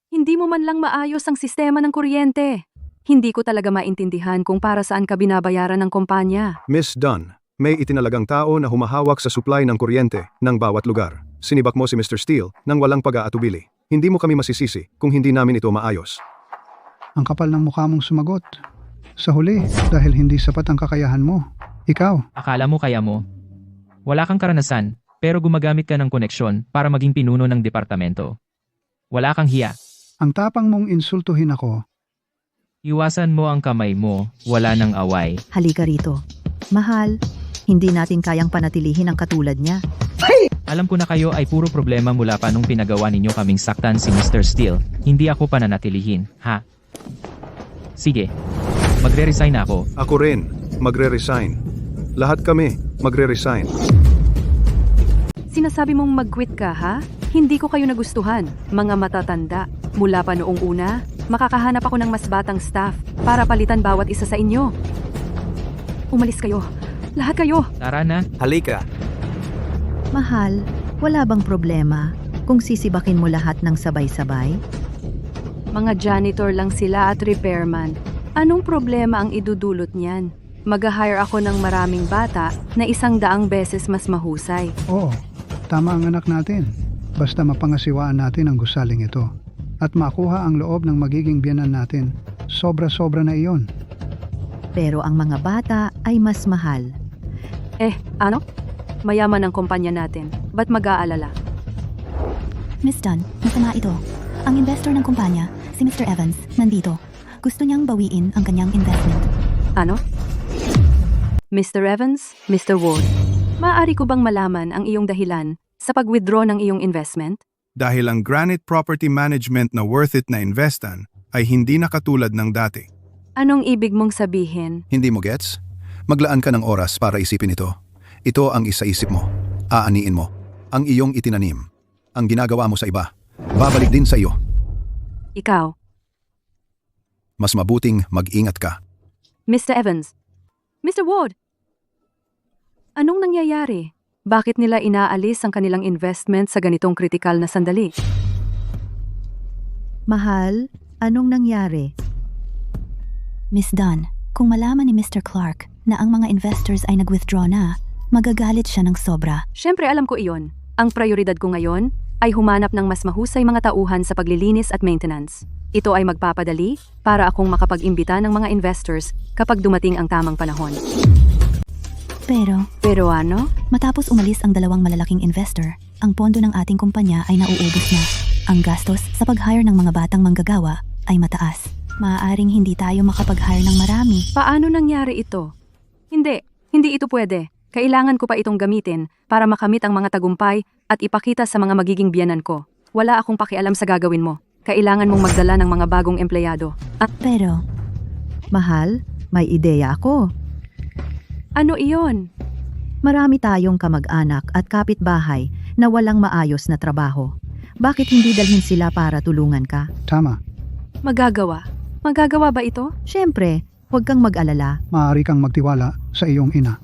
Hindi mo man lang maayos ang sistema ng kuryente. Hindi ko talaga maintindihan kung para saan ka binabayaran ng kumpanya. Miss Dunn, may itinalagang tao na humahawak sa supply ng kuryente ng bawat lugar. Sinibak mo si Mr. Steele nang walang pag-aatubili. Hindi mo kami masisisi kung hindi namin ito maayos. Ang kapal ng mukha mong sumagot. Sa huli, dahil hindi sapat ang kakayahan mo. Ikaw, Akala mo kaya mo? Wala kang karanasan, pero gumagamit ka ng koneksyon para maging pinuno ng departamento. Wala kang hiya. ang tapang mong insultuhin ako. Iwasan mo ang kamay mo, wala nang away. Halika rito. Mahal, hindi natin kayang panatilihin ang katulad niya. Alam ko na kayo ay puro problema mula pa nung pinagawa ninyo kaming saktan si Mr. Steele. Hindi ako pananatilihin, ha? Sige, magre-resign na ako. Ako rin, magre-resign. Lahat kami, magre-resign. Sinasabi mong mag-quit ka, ha? Hindi ko kayo nagustuhan, mga matatanda. Mula pa noong una, makakahanap ako ng mas batang staff para palitan bawat isa sa inyo. Umalis kayo. Lahat kayo. Tara na. Halika. Mahal, wala bang problema kung sisibakin mo lahat ng sabay-sabay? Mga janitor lang sila at repairman. Anong problema ang idudulot niyan? Mag-hire ako ng maraming bata na 100 beses mas mahusay. Oo, tama ang anak natin. Basta mapangasiwaan natin ang gusaling ito. At makuha ang loob ng magiging biyanan natin. Sobra-sobra na iyon. Pero ang mga bata ay mas mahal. Ano? Mayaman ang kumpanya natin. Ba't mag-aalala? Miss Dunn, masama ito. Ang investor ng kumpanya, si Mr. Evans, nandito. Gusto niyang bawiin ang kanyang investment. Ano? Mr. Evans, Mr. Ward, maaari ko bang malaman ang iyong dahilan sa pag-withdraw ng iyong investment? Dahil ang Granite Property Management na worth it na investan ay hindi na katulad ng dati. Anong ibig mong sabihin? Hindi mo gets? Maglaan ka ng oras para isipin ito. Ito ang isa-isip mo. Aaniin mo. Ang iyong itinanim. Ang ginagawa mo sa iba. Babalik din sa iyo. Ikaw, Mas mabuting mag-ingat ka. Mr. Evans, Mr. Ward, anong nangyayari? Bakit nila inaalis ang kanilang investment sa ganitong kritikal na sandali? Mahal, anong nangyari? Miss Dunn, kung malaman ni Mr. Clark na ang mga investors ay nag-withdraw na, magagalit siya ng sobra. Siyempre alam ko iyon. Ang prioridad ko ngayon ay humanap ng mas mahusay mga tauhan sa paglilinis at maintenance. Ito ay magpapadali para akong makapag-imbita ng mga investors kapag dumating ang tamang panahon. Pero, ano? matapos umalis ang dalawang malalaking investor, ang pondo ng ating kumpanya ay nauubos na. Ang gastos sa pag-hire ng mga batang manggagawa ay mataas. Maaaring hindi tayo makapag-hire ng marami. Paano nangyari ito? Hindi ito pwede. Kailangan ko pa itong gamitin para makamit ang mga tagumpay at ipakita sa mga magiging biyanan ko. Wala akong pakialam sa gagawin mo. Kailangan mong magdala ng mga bagong empleyado. Pero, Mahal, may ideya ako. Ano iyon? Marami tayong kamag-anak at kapitbahay na walang maayos na trabaho. Bakit hindi dalhin sila para tulungan ka? Tama, Magagawa. Magagawa ba ito? Siyempre, huwag kang mag-alala. maaari kang magtiwala sa iyong ina.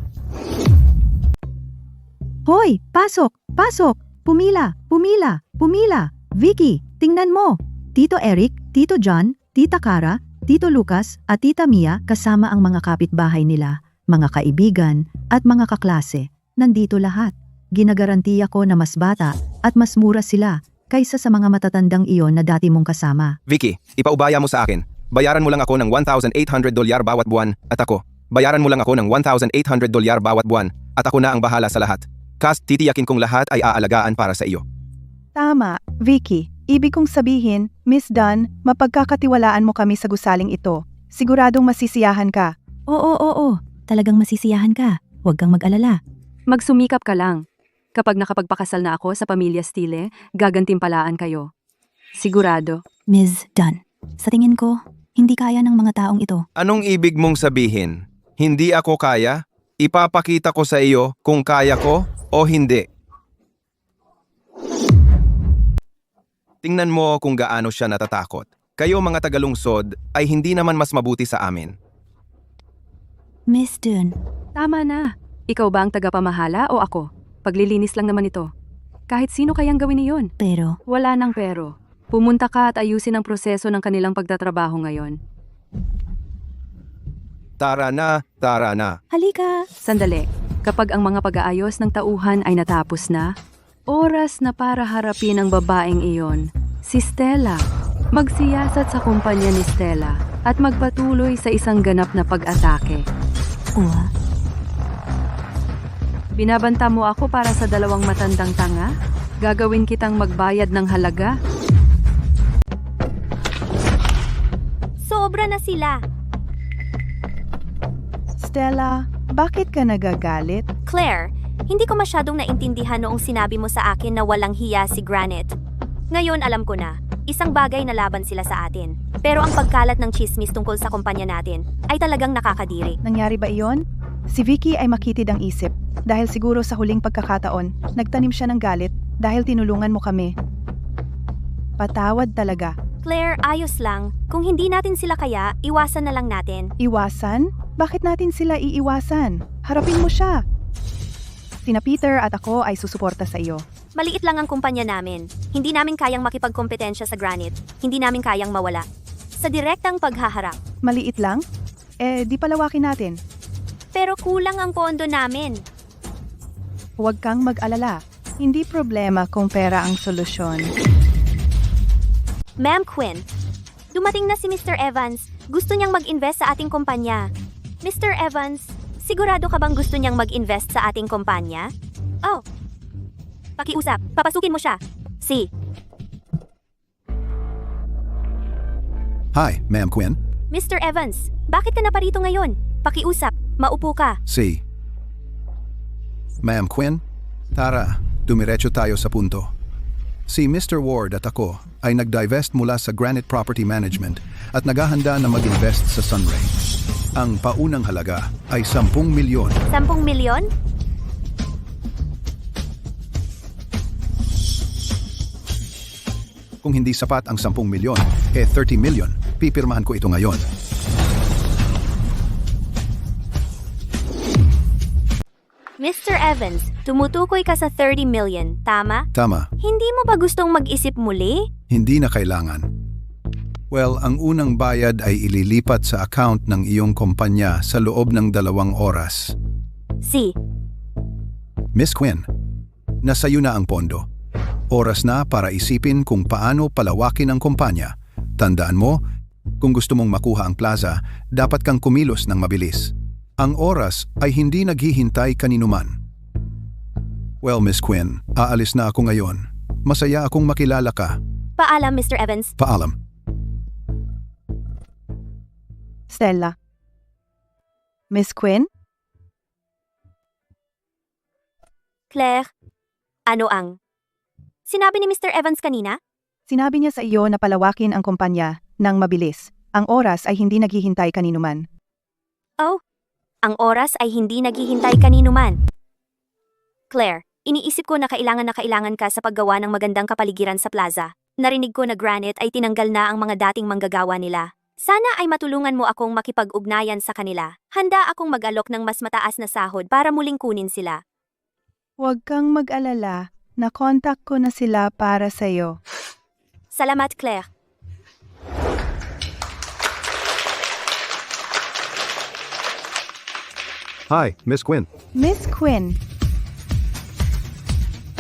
Hoy, pasok! Pasok! Pumila! Pumila! Pumila! Vicky, tingnan mo! Tito Eric, Tito John, Tita Cara, Tito Lucas at Tita Mia kasama ang mga kapitbahay nila, mga kaibigan at mga kaklase. Nandito lahat. Ginagarantiya ko na mas bata at mas mura sila kaysa sa mga matatandang iyon na dati mong kasama. Vicky, ipaubaya mo sa akin. Bayaran mo lang ako ng $1,800 bawat buwan at ako. Bayaran mo lang ako ng $1,800 bawat buwan at ako na ang bahala sa lahat. Titiyakin kong lahat ay aalagaan para sa iyo. Tama, Vicky. Ibig kong sabihin, Miss Dunn, mapagkakatiwalaan mo kami sa gusaling ito. Siguradong masisiyahan ka. oo. Talagang masisiyahan ka. Huwag kang mag-alala. Magsumikap ka lang. Kapag nakapagpakasal na ako sa pamilya Stile, gagantimpalaan kayo. Sigurado. Ms. Dunn, sa tingin ko, hindi kaya ng mga taong ito. Anong ibig mong sabihin? Hindi ako kaya? Ipapakita ko sa iyo kung kaya ko o hindi. Tingnan mo kung gaano siya natatakot. Kayo mga tagalungsod ay hindi naman mas mabuti sa amin. Miss Dunn, Tama na. Ikaw ba ang tagapamahala o ako? Paglilinis lang naman ito. Kahit sino kayang gawin iyon. pero Wala nang pero. Pumunta ka at ayusin ang proseso ng kanilang pagtatrabaho ngayon. Tara na, tara na. halika. Sandali. Kapag ang mga pag-aayos ng tauhan ay natapos na, oras na para harapin ang babaeng iyon, si Stella. Magsiyasat sa kumpanya ni Stella at magpatuloy sa isang ganap na pag-atake. Binabanta mo ako para sa dalawang matandang tanga? Gagawin kitang magbayad ng halaga? Sobra na sila. Stella, bakit ka nagagalit? Claire, hindi ko masyadong naintindihan noong sinabi mo sa akin na walang hiya si Granite. Ngayon alam ko na, isang bagay na laban sila sa atin. Pero ang pagkalat ng chismis tungkol sa kumpanya natin ay talagang nakakadiri. Nangyari ba iyon? Si Vicky ay makitid ang isip dahil siguro sa huling pagkakataon, nagtanim siya ng galit dahil tinulungan mo kami. Patawad talaga. Claire, ayos lang. Kung hindi natin sila kaya, iwasan na lang natin. Iwasan? Bakit natin sila iiwasan? Harapin mo siya. Sina Peter at ako ay susuporta sa iyo. Maliit lang ang kumpanya namin. Hindi namin kayang makipagkompetensya sa Granite. Hindi namin kayang mawala. Sa direktang paghaharap. Maliit lang? Di palawakin natin. Pero kulang ang pondo namin. Huwag kang mag-alala. Hindi problema kung pera ang solusyon. Ma'am Quinn, dumating na si Mr. Evans. Gusto niyang mag-invest sa ating kumpanya. Mr. Evans, sigurado ka bang gusto niyang mag-invest sa ating kumpanya? Oh. Pakiusap, papasukin mo siya. Si. Hi, Ma'am Quinn. Mr. Evans, bakit ka na parito ngayon? Pakiusap, maupo ka. Si. Ma'am Quinn, tara, dumiretso tayo sa punto. Si Mr. Ward at ako ay nag-divest mula sa Granite Property Management at naghahanda na mag-invest sa Sunray. Ang paunang halaga ay 10 milyon. 10 milyon? Kung hindi sapat ang 10 milyon, 30 milyon. Pipirmahan ko ito ngayon. Mr. Evans, tumutukoy ka sa 30 million, tama? Tama, Hindi mo ba gustong mag-isip muli? hindi na kailangan. Well, ang unang bayad ay ililipat sa account ng iyong kumpanya sa loob ng 2 oras. Si. Miss Quinn, nasa iyo na ang pondo. Oras na para isipin kung paano palawakin ang kumpanya. Tandaan mo, kung gusto mong makuha ang plaza, dapat kang kumilos ng mabilis. Ang oras ay hindi naghihintay kaninuman. Well, Miss Quinn, aalis na ako ngayon. Masaya akong makilala ka. Paalam, Mr. Evans. Paalam. Stella. Miss Quinn? Claire, ano ang? Sinabi ni Mr. Evans kanina? Sinabi niya sa iyo na palawakin ang kumpanya ng mabilis. Ang oras ay hindi naghihintay kaninuman. Oh, ang oras ay hindi naghihintay kaninuman. Claire, iniisip ko na kailangan ka sa paggawa ng magandang kapaligiran sa plaza. Narinig ko na Granite ay tinanggal na ang mga dating manggagawa nila. Sana ay matulungan mo akong makipag-ugnayan sa kanila. Handa akong mag-alok ng mas mataas na sahod para muling kunin sila. Huwag kang mag-alala. Na-contact ko na sila para sa'yo. Salamat, Claire. Hi, Miss Quinn. Miss Quinn,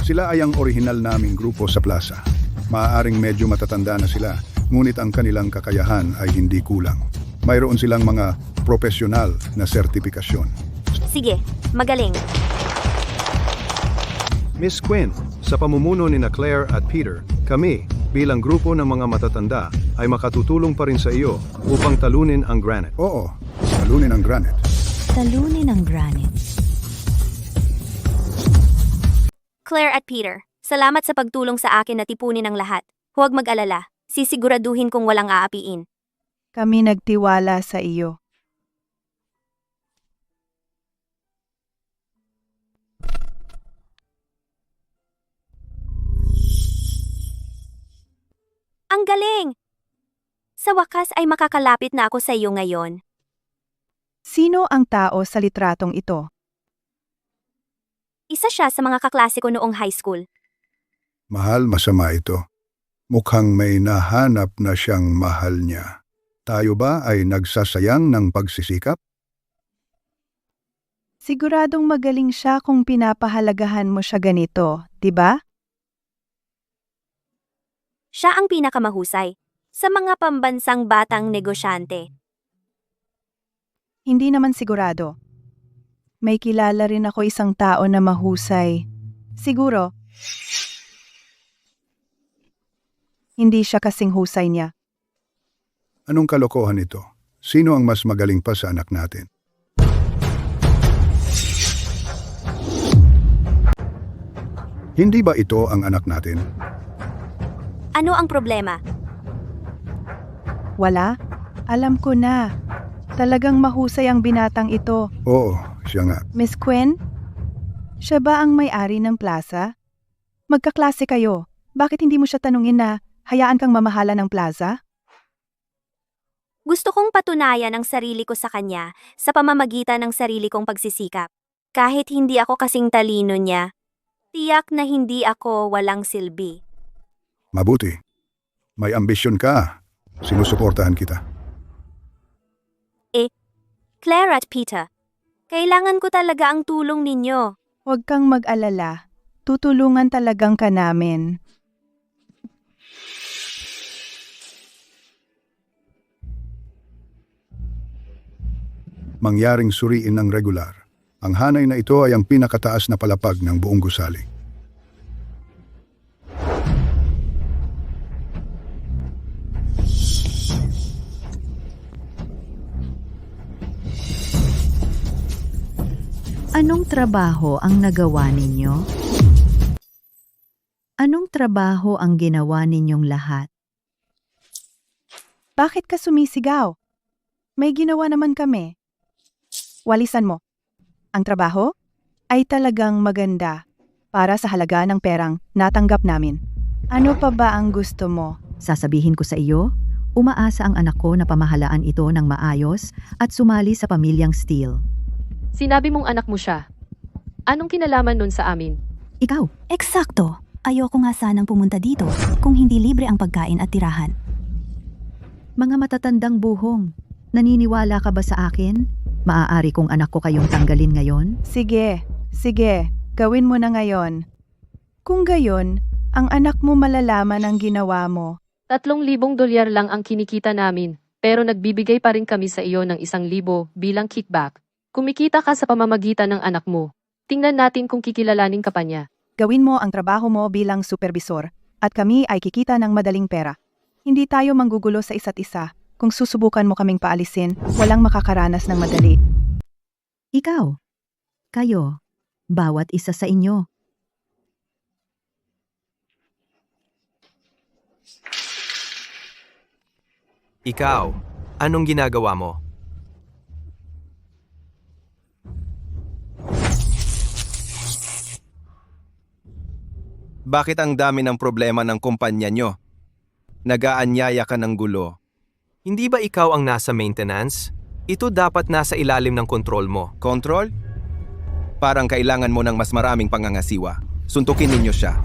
Sila ay ang orihinal naming grupo sa plaza. Maaaring medyo matatanda na sila, ngunit ang kanilang kakayahan ay hindi kulang. Mayroon silang mga profesional na sertipikasyon. Sige, magaling. Miss Quinn, sa pamumuno ni Claire at Peter, kami, bilang grupo ng mga matatanda, ay makatutulong pa rin sa iyo upang talunin ang Granite. Oo, talunin ang Granite. Talunin ang Granite. Claire at Peter, salamat sa pagtulong sa akin na tipunin ang lahat. Huwag mag-alala. Sisiguraduhin kong walang aapiin. kami nagtiwala sa iyo. Ang galing! Sa wakas ay makakalapit na ako sa iyo ngayon. Sino ang tao sa litratong ito? Isa siya sa mga kaklase ko noong high school. Mahal, masama ito. Mukhang may nahanap na siyang mahal niya. Tayo ba ay nagsasayang ng pagsisikap? Siguradong magaling siya kung pinapahalagahan mo siya ganito, di ba? Siya ang pinakamahusay sa mga pambansang batang negosyante. Hindi naman sigurado. May kilala rin ako isang tao na mahusay. Siguro, hindi siya kasing husay niya. Anong kalokohan ito? Sino ang mas magaling pa sa anak natin? Hindi ba ito ang anak natin? Ano ang problema? Wala? Alam ko na. Talagang mahusay ang binatang ito. Oo, siya nga. Miss Quinn? Siya ba ang may-ari ng plaza? Magkaklase kayo. Bakit hindi mo siya tanungin na hayaan kang mamahala ng plaza? Gusto kong patunayan ang sarili ko sa kanya sa pamamagitan ng sarili kong pagsisikap. Kahit hindi ako kasing talino niya, tiyak na hindi ako walang silbi. Mabuti. May ambisyon ka. Sinusuportahan kita. Claire at Peter, kailangan ko talaga ang tulong ninyo. Huwag kang mag-alala. Tutulungan talagang ka namin. Mangyaring suriin ng regular. Ang hanay na ito ay ang pinakataas na palapag ng buong gusali. Anong trabaho ang nagawa ninyo? Anong trabaho ang ginawa ninyong lahat? Bakit ka sumisigaw? May ginawa naman kami. Walisan mo. Ang trabaho ay talagang maganda para sa halaga ng perang natanggap namin. Ano pa ba ang gusto mo? Sasabihin ko sa iyo, umaasa ang anak ko na pamahalaan ito ng maayos at sumali sa pamilyang Steele. Sinabi mong anak mo siya. Anong kinalaman nun sa amin? Ikaw, Eksakto. Ayoko nga sanang pumunta dito kung hindi libre ang pagkain at tirahan. mga matatandang buhong, naniniwala ka ba sa akin? Maaari kong anak ko kayong tanggalin ngayon? Sige, gawin mo na ngayon. Kung gayon, Ang anak mo malalaman ang ginawa mo. $3,000 lang ang kinikita namin, pero nagbibigay pa rin kami sa iyo ng 1,000 bilang kickback. Kumikita ka sa pamamagitan ng anak mo. Tingnan natin kung kikilalanin ka pa niya. Gawin mo ang trabaho mo bilang supervisor at kami ay kikita ng madaling pera. Hindi tayo manggugulo sa isa't isa. Kung susubukan mo kaming paalisin, walang makakaranas ng madali. Ikaw, kayo, bawat isa sa inyo. Ikaw, anong ginagawa mo? Bakit ang dami ng problema ng kumpanya nyo? Nagaanyaya ka ng gulo. Hindi ba ikaw ang nasa maintenance? Ito dapat nasa ilalim ng kontrol mo. Control? Parang kailangan mo ng mas maraming pangangasiwa. Suntukin ninyo siya.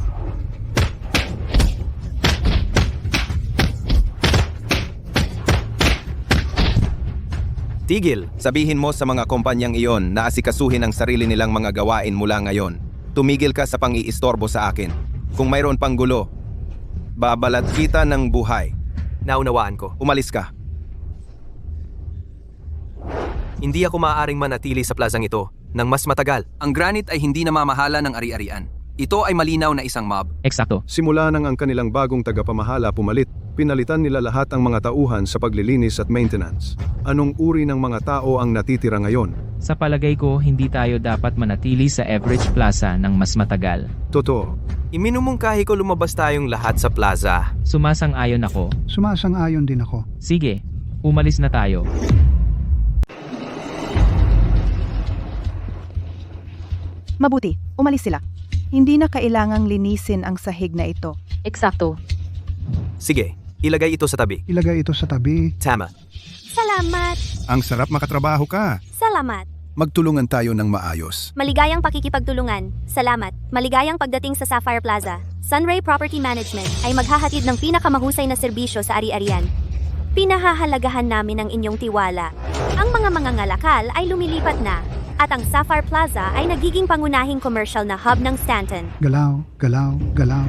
Tigil! Sabihin mo sa mga kumpanyang iyon na asikasuhin ang sarili nilang mga gawain mula ngayon. Tumigil ka sa pang-iistorbo sa akin. Kung mayroon pang gulo, babalat kita ng buhay. Naunawaan ko. Umalis ka. Hindi ako maaaring manatili sa plazang ito ng mas matagal. Ang Granite ay hindi namamahala ng ari-arian. Ito ay malinaw na isang mob. Eksakto. Simula nang ang kanilang bagong tagapamahala pumalit, pinalitan nila lahat ang mga tauhan sa paglilinis at maintenance. Anong uri ng mga tao ang natitira ngayon? Sa palagay ko, hindi tayo dapat manatili sa Average Plaza ng mas matagal. Totoo. Iminumungkahi ko lumabas tayong lahat sa plaza. Sumasang-ayon ako. Sumasang-ayon din ako. Sige, umalis na tayo. Mabuti, umalis sila. Hindi na kailangang linisin ang sahig na ito. Eksakto. Sige, ilagay ito sa tabi. Ilagay ito sa tabi. Tama. Salamat! Ang sarap makatrabaho ka. Salamat! Magtulungan tayo ng maayos. Maligayang pakikipagtulungan. Salamat. Maligayang pagdating sa Sapphire Plaza. Sunray Property Management ay maghahatid ng pinakamahusay na serbisyo sa ari-arian. Pinahahalagahan namin ang inyong tiwala. Ang mga mangangalakal ay lumilipat na. At ang Sapphire Plaza ay nagiging pangunahing commercial na hub ng Stanton. Galaw, galaw, galaw.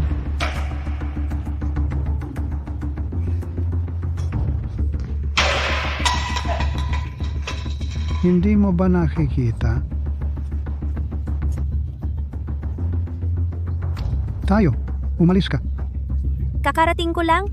Hindi mo ba nakikita? Tayo, umalis ka. Kakarating ko lang.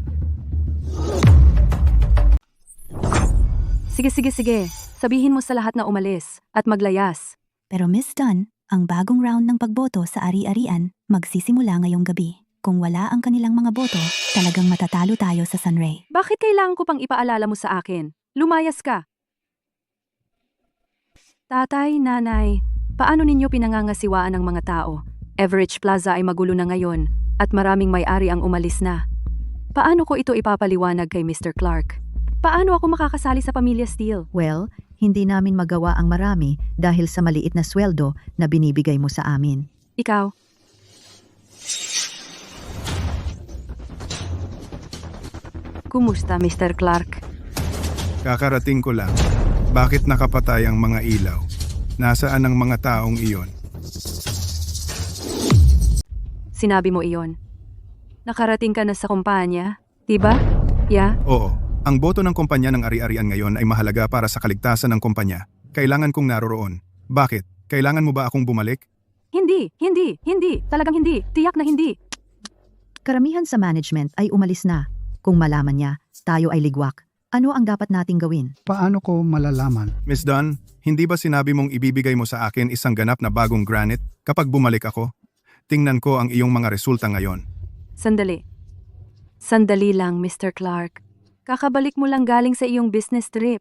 Sige. Sabihin mo sa lahat na umalis at maglayas. Pero Miss Dunn, ang bagong round ng pagboto sa ari-arian magsisimula ngayong gabi. Kung wala ang kanilang mga boto, talagang matatalo tayo sa Sunray. Bakit kailangan ko pang ipaalala mo sa akin? Lumayas ka. Tatay, nanay, paano ninyo pinangangasiwaan ang mga tao? Average Plaza ay magulo na ngayon at maraming may-ari ang umalis na. Paano ko ito ipapaliwanag kay Mr. Clark? Paano ako makakasali sa pamilya Steele? Well, hindi namin magawa ang marami dahil sa maliit na sweldo na binibigay mo sa amin. Ikaw? Kumusta, Mr. Clark? Kakarating ko lang. Bakit nakapatay ang mga ilaw? Nasaan ang mga taong iyon? Sinabi mo iyon. Nakarating ka na sa kumpanya, diba? Yeah? Oo. Ang boto ng kumpanya ng ari-arian ngayon ay mahalaga para sa kaligtasan ng kumpanya. Kailangan kong naroroon. Bakit? Kailangan mo ba akong bumalik? Hindi. Talagang hindi. Tiyak na hindi. Karamihan sa management ay umalis na. Kung malaman niya, tayo ay ligwak. Ano ang dapat nating gawin? Paano ko malalaman? Miss Dunn, hindi ba sinabi mong ibibigay mo sa akin isang ganap na bagong granite kapag bumalik ako? Tingnan ko ang iyong mga resulta ngayon. Sandali. Sandali lang, Mr. Clark. Kakabalik mo lang galing sa iyong business trip.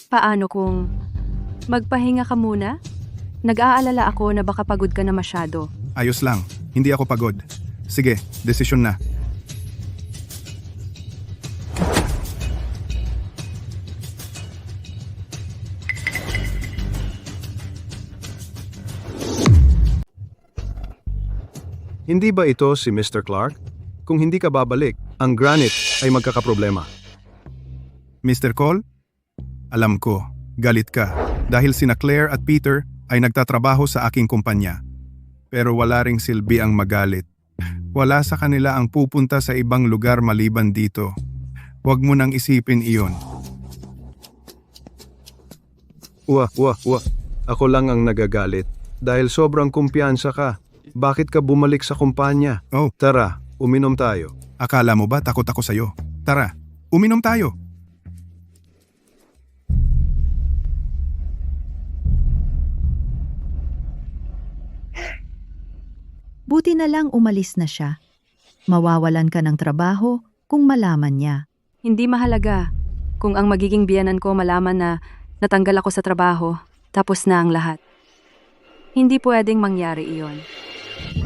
Paano kung magpahinga ka muna? Nag-aalala ako na baka pagod ka na masyado. Ayos lang, hindi ako pagod. Sige, desisyon na. Hindi ba ito si Mr. Clark? Kung hindi ka babalik, ang granite ay magkakaproblema. Mr. Cole? Alam ko, galit ka dahil sina Claire at Peter ay nagtatrabaho sa aking kumpanya. Pero wala ring silbi ang magalit. Wala sa kanila ang pupunta sa ibang lugar maliban dito. Huwag mo nang isipin iyon. Wah. Ako lang ang nagagalit. Dahil sobrang kumpiyansa ka. Bakit ka bumalik sa kumpanya? Oh, Tara, uminom tayo. akala mo ba takot ako sa'yo? Tara, uminom tayo. Buti na lang umalis na siya. Mawawalan ka ng trabaho kung malaman niya. Hindi mahalaga. Kung ang magiging biyanan ko malaman na natanggal ako sa trabaho, tapos na ang lahat. Hindi pwedeng mangyari iyon.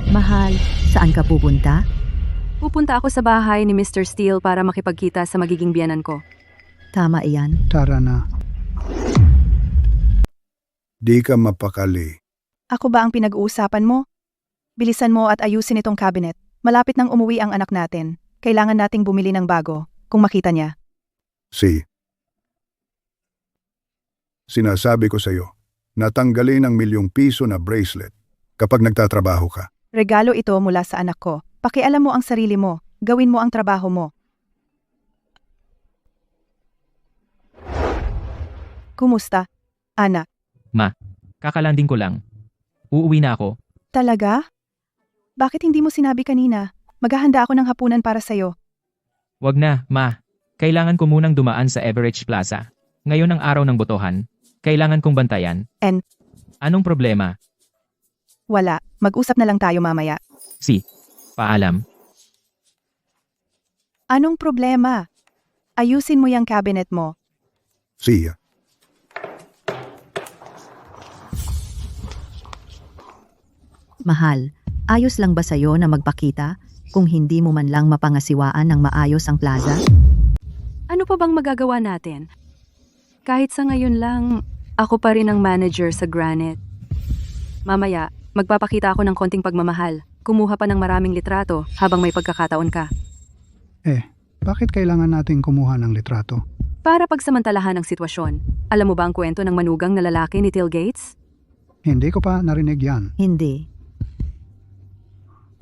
Mahal, saan ka pupunta? Pupunta ako sa bahay ni Mr. Steele para makipagkita sa magiging biyanan ko. Tama iyan. Tara na. Di ka mapakali. Ako ba ang pinag-uusapan mo? Bilisan mo at ayusin itong cabinet. Malapit nang umuwi ang anak natin. Kailangan nating bumili ng bago, kung makita niya. Sinasabi ko sa'yo, natanggalin ang ₱1,000,000 na bracelet kapag nagtatrabaho ka. Regalo ito mula sa anak ko. Pakialam mo ang sarili mo. Gawin mo ang trabaho mo. Kumusta, anak? Ma, kakalanding ko lang. Uuwi na ako. Talaga? Bakit hindi mo sinabi kanina? Maghahanda ako ng hapunan para sa'yo. Wag na, Ma. Kailangan ko munang dumaan sa Everett Plaza. Ngayon ang araw ng botohan. Kailangan kong bantayan. Anong problema? Wala. Mag-usap na lang tayo mamaya. Paalam. Anong problema? Ayusin mo yung cabinet mo. Siya. Mahal, ayos lang ba sa'yo na magpakita kung hindi mo man lang mapangasiwaan ng maayos ang plaza? Ano pa bang magagawa natin? Kahit sa ngayon lang, ako pa rin ang manager sa Granite. Mamaya, magpapakita ako ng konting pagmamahal. Kumuha pa ng maraming litrato habang may pagkakataon ka. Bakit kailangan nating kumuha ng litrato? Para pagsamantalahan ang sitwasyon. Alam mo ba ang kwento ng manugang na lalaki ni Till Gates? Hindi ko pa narinig yan. Hindi.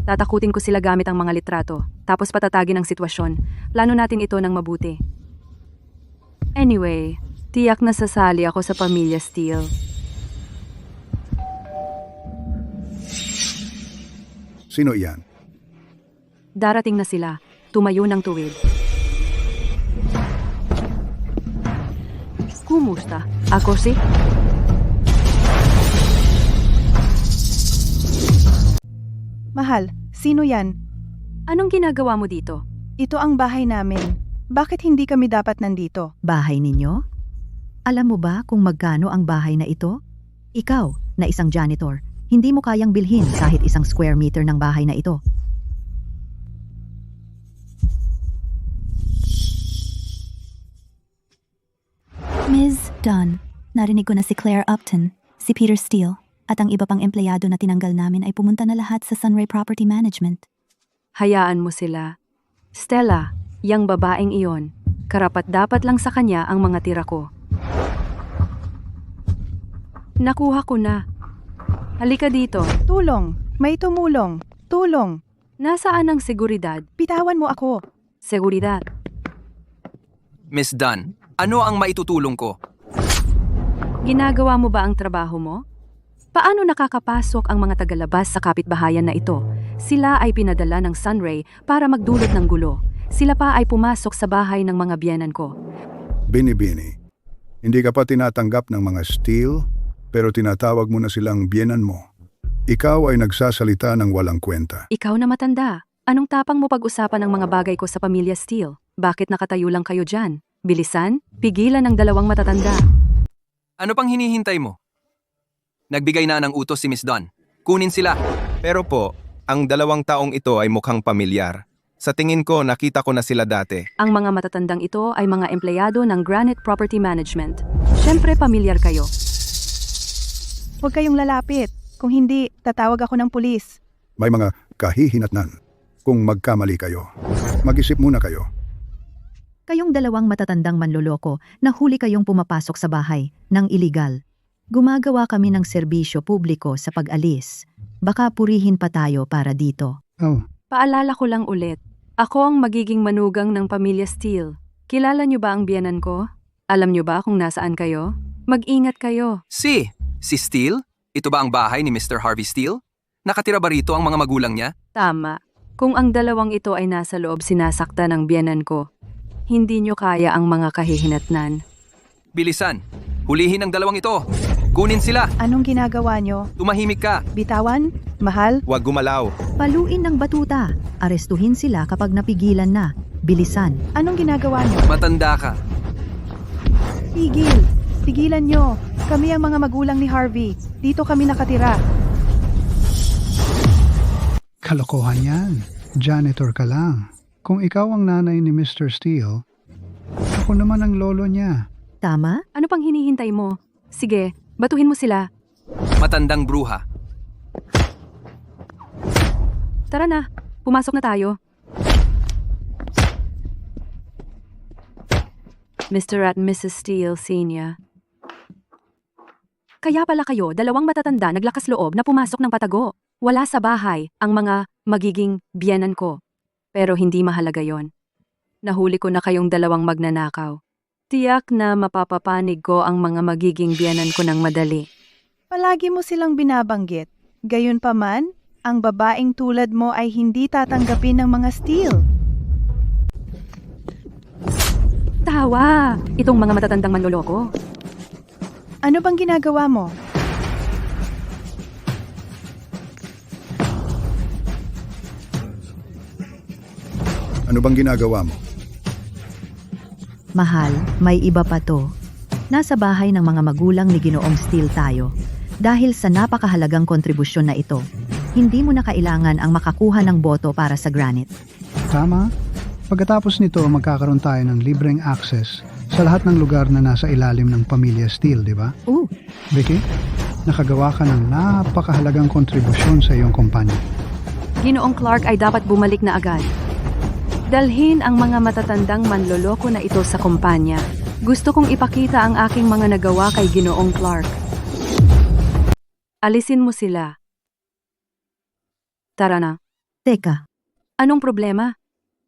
Tatakutin ko sila gamit ang mga litrato, tapos patatagin ang sitwasyon. Plano natin ito ng mabuti. Anyway, tiyak na sasali ako sa pamilya Steele. Sino iyan? Darating na sila. Tumayo ng tuwid. Kumusta? Ako si? Mahal, sino yan? Anong ginagawa mo dito? Ito ang bahay namin. Bakit hindi kami dapat nandito? Bahay ninyo? Alam mo ba kung magkano ang bahay na ito? Ikaw, na isang janitor, hindi mo kayang bilhin kahit isang square meter ng bahay na ito. Ms. Dunn, narinig ko na si Claire Upton, si Peter Steele, at ang iba pang empleyado na tinanggal namin ay pumunta na lahat sa Sunray Property Management. Hayaan mo sila. Stella, yang babaeng iyon, karapat-dapat lang sa kanya ang mga tira ko. Nakuha ko na. Halika dito. Tulong! May tumulong! Tulong! Nasaan ang seguridad? Bitawan mo ako! Seguridad. Miss Dunn, ano ang maitutulong ko? Ginagawa mo ba ang trabaho mo? Paano nakakapasok ang mga tagalabas sa kapitbahayan na ito? Sila ay pinadala ng Sunray para magdulot ng gulo. Sila pa ay pumasok sa bahay ng mga biyenan ko. Bini-bini. Hindi ka pa tinatanggap ng mga Steele, pero tinatawag mo na silang biyenan mo. Ikaw ay nagsasalita ng walang kwenta. Ikaw na matanda. Anong tapang mo pag-usapan ng mga bagay ko sa pamilya Steele? Bakit nakatayo lang kayo dyan? Bilisan, pigilan ang dalawang matatanda. Ano pang hinihintay mo? Nagbigay na ng utos si Miss Dunn. Kunin sila. Pero po, ang 2 taong ito ay mukhang pamilyar. Sa tingin ko, nakita ko na sila dati. Ang mga matatandang ito ay mga empleyado ng Granite Property Management. Siyempre, pamilyar kayo. Huwag kayong lalapit. Kung hindi, tatawag ako ng pulis. May mga kahihinatnan. Kung magkamali kayo, mag-isip muna kayo. Kayong 2 matatandang manloloko, nahuli kayong pumapasok sa bahay ng iligal. Gumagawa kami ng serbisyo publiko sa pag-alis. Baka purihin pa tayo para dito. Oh, Paalala ko lang ulit, ako ang magiging manugang ng pamilya Steele. Kilala niyo ba ang biyenan ko? Alam niyo ba kung nasaan kayo? Mag-ingat kayo. Si Steele? Ito ba ang bahay ni Mr. Harvey Steele? Nakatira ba rito ang mga magulang niya? Tama. Kung ang dalawang ito ay nasa loob sinasakta ng biyenan ko, hindi niyo kaya ang mga kahihinatnan. Bilisan! Hulihin ang dalawang ito! Kunin sila! Anong ginagawa nyo? Tumahimik ka! Bitawan? Mahal? Huwag gumalaw. Paluin ng batuta. Arestuhin sila kapag napigilan na. Bilisan. Anong ginagawa nyo? Matanda ka! Tigil! Tigilan nyo! Kami ang mga magulang ni Harvey. Dito kami nakatira. Kalokohan yan. Janitor ka lang. Kung ikaw ang nanay ni Mr. Steele, ako naman ang lolo niya. Tama? Ano pang hinihintay mo? Sige, batuhin mo sila. Matandang bruha! Tara na, pumasok na tayo. Mr. at Mrs. Steele Sr. Kaya pala kayo, dalawang matatanda naglakas loob na pumasok ng patago. Wala sa bahay ang mga magiging biyenan ko. Pero hindi mahalaga yon. Nahuli ko na kayong dalawang magnanakaw. Tiyak na mapapapanig ko ang mga magiging biyenan ko ng madali. Palagi mo silang binabanggit. Gayunpaman, ang babaeng tulad mo ay hindi tatanggapin ng mga Steele. Tawa! Itong mga matatandang manloloko. Ano bang ginagawa mo? Ano bang ginagawa mo? Mahal, may iba pa to. Nasa bahay ng mga magulang ni Ginoong Steele tayo. Dahil sa napakahalagang kontribusyon na ito, hindi mo na kailangan ang makakuha ng boto para sa granite. Tama? Pagkatapos nito, magkakaroon tayo ng libreng access sa lahat ng lugar na nasa ilalim ng pamilya Steele, di ba? Vicky, nakagawa ka ng napakahalagang kontribusyon sa iyong kumpanya. Ginoong Clark ay dapat bumalik na agad. Dalhin ang mga matatandang manloloko na ito sa kumpanya. Gusto kong ipakita ang aking mga nagawa kay Ginoong Clark. Alisin mo sila. Tara na. Teka, Anong problema?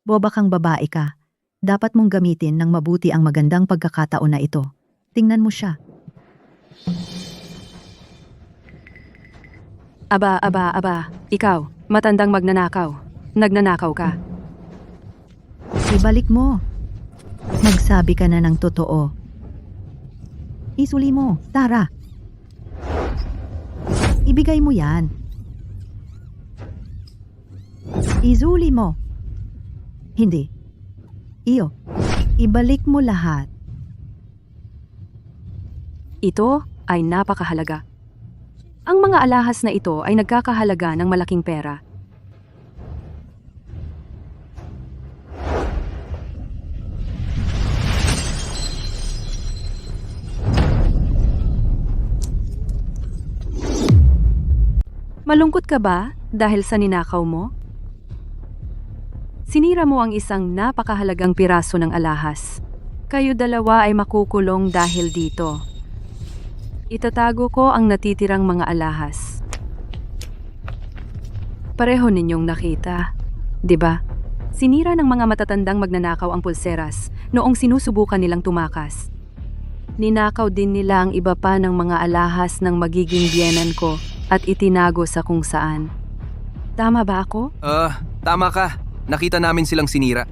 boba kang babae ka. Dapat mong gamitin ng mabuti ang magandang pagkakataon na ito. Tingnan mo siya. Aba. Ikaw, matandang magnanakaw. Nagnanakaw ka. Ibalik mo. Magsabi ka na ng totoo. Isuli mo, Tara. Ibigay mo yan. Isuli mo. Hindi. Iyo. Ibalik mo lahat. Ito ay napakahalaga. Ang mga alahas na ito ay nagkakahalaga ng malaking pera. Malungkot ka ba dahil sa ninakaw mo? Sinira mo ang isang napakahalagang piraso ng alahas. Kayo dalawa ay makukulong dahil dito. Itatago ko ang natitirang mga alahas. Pareho ninyong nakita, 'di ba? Sinira ng mga matatandang magnanakaw ang pulseras noong sinusubukan nilang tumakas. Ninakaw din nila ang iba pa ng mga alahas ng magiging biyenan ko at itinago sa kung saan. Tama ba ako? Tama ka. Nakita namin silang sinira.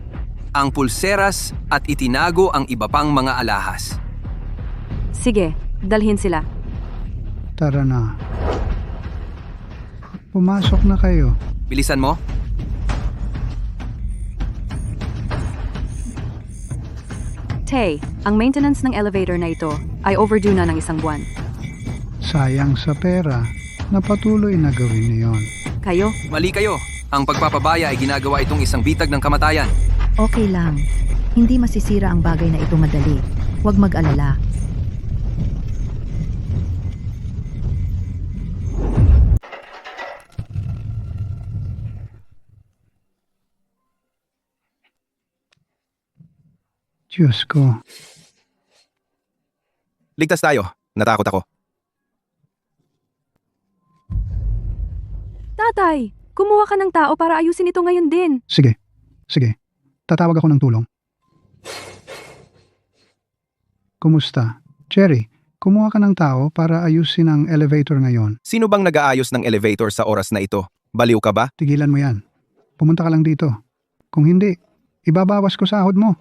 Ang pulseras at itinago ang iba pang mga alahas. Sige, dalhin sila. Tara na. Pumasok na kayo. Bilisan mo. Tay, ang maintenance ng elevator na ito ay overdue na ng 1 buwan. Sayang sa pera na patuloy na gawin niyon. Kayo? Mali kayo. Ang pagpapabaya ay ginagawa itong isang bitag ng kamatayan. Okay lang. Hindi masisira ang bagay na ito madali. Huwag mag-alala. Diyos ko. Ligtas tayo. Natakot ako. Tatay, Kumuha ka ng tao para ayusin ito ngayon din. Sige. Tatawag ako ng tulong. Kumusta? Cherry, kumuha ka ng tao para ayusin ang elevator ngayon. Sino bang nag-aayos ng elevator sa oras na ito? Baliw ka ba? Tigilan mo yan. Pumunta ka lang dito. Kung hindi, ibabawas ko sahod mo.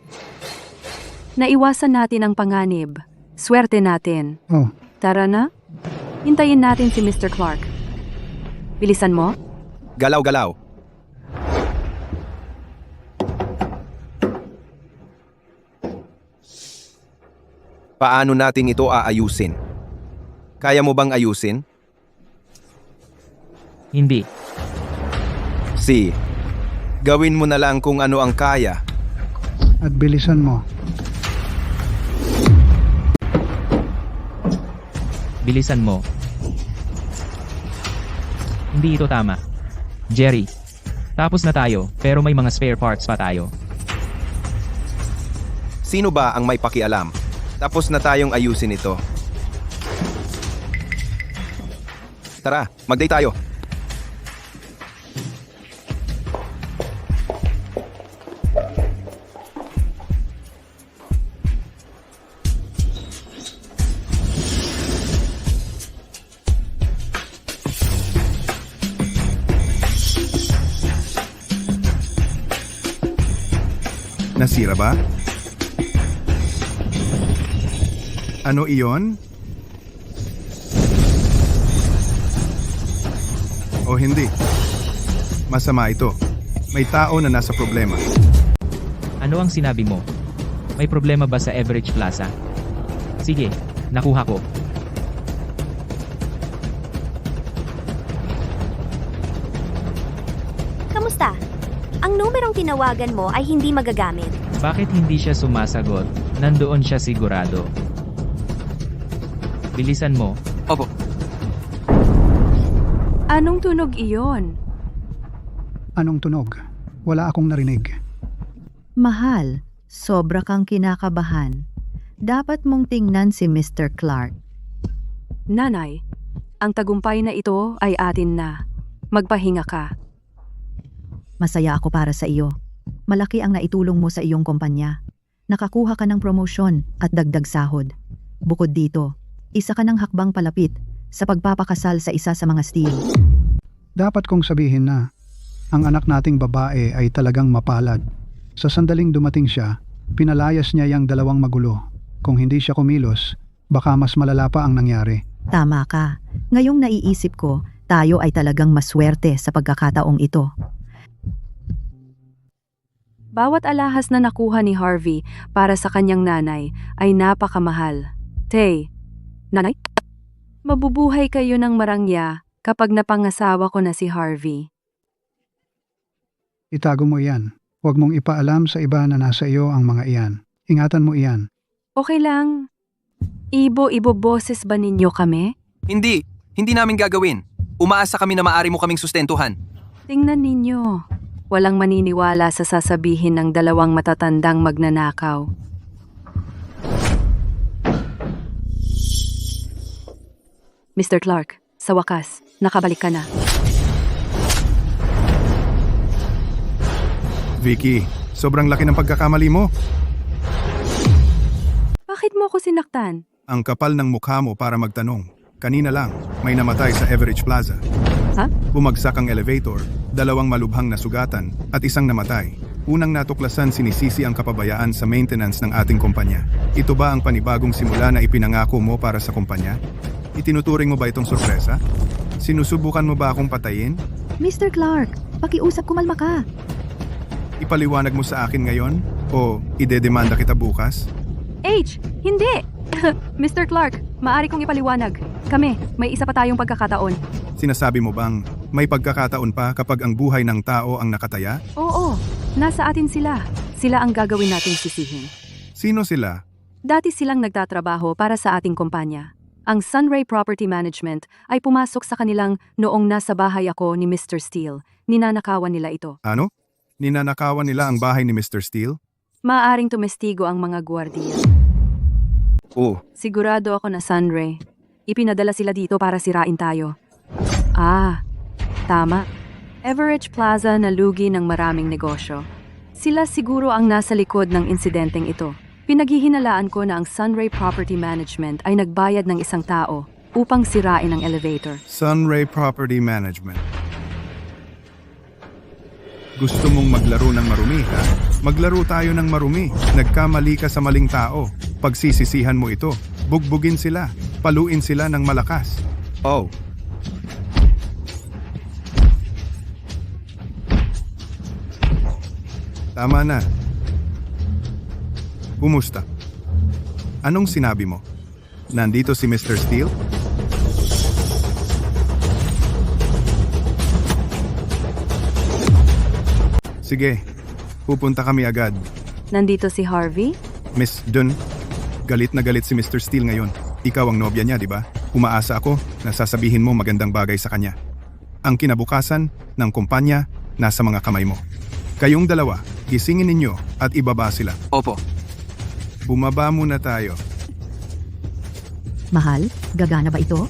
Naiwasan natin ang panganib. Swerte natin. Oh, Tara na. Hintayin natin si Mr. Clark. Bilisan mo. Galaw-galaw. Paano natin ito aayusin? Kaya mo bang ayusin? Hindi. Si, gawin mo na lang kung ano ang kaya. at bilisan mo. Bilisan mo. Hindi ito tama. Jerry, tapos na tayo pero may mga spare parts pa tayo. Sino ba ang may pakialam? Tapos na tayong ayusin ito. Tara, mag-date tayo. Nasira ba? Ano iyon? O hindi? Masama ito. May tao na nasa problema. Ano ang sinabi mo? May problema ba sa Average Plaza? Sige, nakuha ko. Kamusta? Ang numerong tinawagan mo ay hindi magagamit. Bakit hindi siya sumasagot? Nandoon siya sigurado. Bilisan mo. Opo. Anong tunog iyon? Anong tunog? Wala akong narinig. Mahal, sobra kang kinakabahan. Dapat mong tingnan si Mr. Clark. Nanay, ang tagumpay na ito ay atin na. Magpahinga ka. Masaya ako para sa iyo. Malaki ang naitulong mo sa iyong kumpanya. Nakakuha ka ng promosyon at dagdag sahod. Bukod dito, isa ka ng hakbang palapit sa pagpapakasal sa isa sa mga Steele. Dapat kong sabihin na ang anak nating babae ay talagang mapalad. Sa sandaling dumating siya, pinalayas niya yung dalawang magulo. Kung hindi siya kumilos, baka mas malala pa ang nangyari. Tama ka. Ngayong naiisip ko, tayo ay talagang maswerte sa pagkakataong ito. Bawat alahas na nakuha ni Harvey para sa kanyang nanay ay napakamahal. Tay, nanay, mabubuhay kayo ng marangya kapag napangasawa ko na si Harvey. Itago mo iyan. Huwag mong ipaalam sa iba na nasa iyo ang mga iyan. Ingatan mo iyan. Okay lang. Iboboses ba ninyo kami? Hindi. Hindi namin gagawin. Umaasa kami na maaari mo kaming sustentuhan. Tingnan ninyo. Walang maniniwala sa sasabihin ng dalawang matatandang magnanakaw. Mr. Clark, sa wakas, nakabalik ka na. Vicky, sobrang laki ng pagkakamali mo. Bakit mo ako sinaktan? Ang kapal ng mukha mo para magtanong. Kanina lang, may namatay sa Average Plaza. Ha? Bumagsak ang elevator, 2 malubhang nasugatan, at 1 namatay. Unang natuklasan sinisisi ang kapabayaan sa maintenance ng ating kumpanya. Ito ba ang panibagong simula na ipinangako mo para sa kumpanya? Itinuturing mo ba itong sorpresa? Sinusubukan mo ba akong patayin? Mr. Clark, pakiusap, kumalma ka. Ipaliwanag mo sa akin ngayon? O idedemanda kita bukas? H! Hindi! Mr. Clark, maaari kong ipaliwanag. Kami, may isa pa tayong pagkakataon. Sinasabi mo bang may pagkakataon pa kapag ang buhay ng tao ang nakataya? Oo, nasa atin sila. Sila ang gagawin nating sisihin. Sino sila? Dati silang nagtatrabaho para sa ating kumpanya. Ang Sunray Property Management ay pumasok sa kanilang noong nasa bahay ako ni Mr. Steele. Ninanakawan nila ito. Ano? Ninanakawan nila ang bahay ni Mr. Steele? Maaaring tumestigo ang mga gwardiya. Sigurado ako na Sunray. Ipinadala sila dito para sirain tayo. Ah, tama. Average Plaza na lugi ng maraming negosyo. Sila siguro ang nasa likod ng insidenteng ito. Pinaghihinalaan ko na ang Sunray Property Management ay nagbayad ng isang tao upang sirain ang elevator. Sunray Property Management. Gusto mong maglaro ng marumi, ha? Maglaro tayo ng marumi. Nagkamali ka sa maling tao. Pagsisisihan mo ito, bugbugin sila, paluin sila ng malakas. Oh, Tama na. Kumusta? Anong sinabi mo? Nandito si Mr. Steele? Sige, pupunta kami agad. Nandito si Harvey? Miss Dunn, galit na galit si Mr. Steele ngayon. Ikaw ang nobya niya, di ba? Umaasa ako na sasabihin mo magandang bagay sa kanya. Ang kinabukasan ng kumpanya nasa mga kamay mo. Kayong dalawa, gisingin ninyo at ibaba sila. Opo. Bumaba muna tayo. Mahal, gagana ba ito?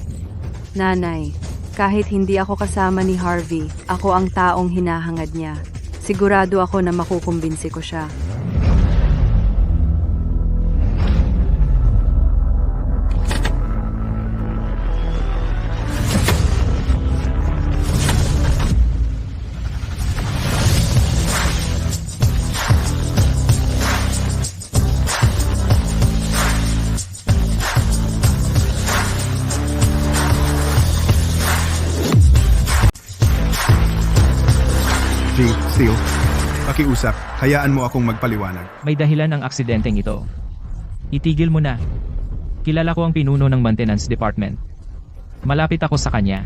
Nanay, kahit hindi ako kasama ni Harvey, ako ang taong hinahangad niya. Sigurado ako na makukumbinsi ko siya. Steele, pakiusap, hayaan mo akong magpaliwanag. May dahilan ang aksidenteng ito. Itigil mo na. Kilala ko ang pinuno ng maintenance department. Malapit ako sa kanya.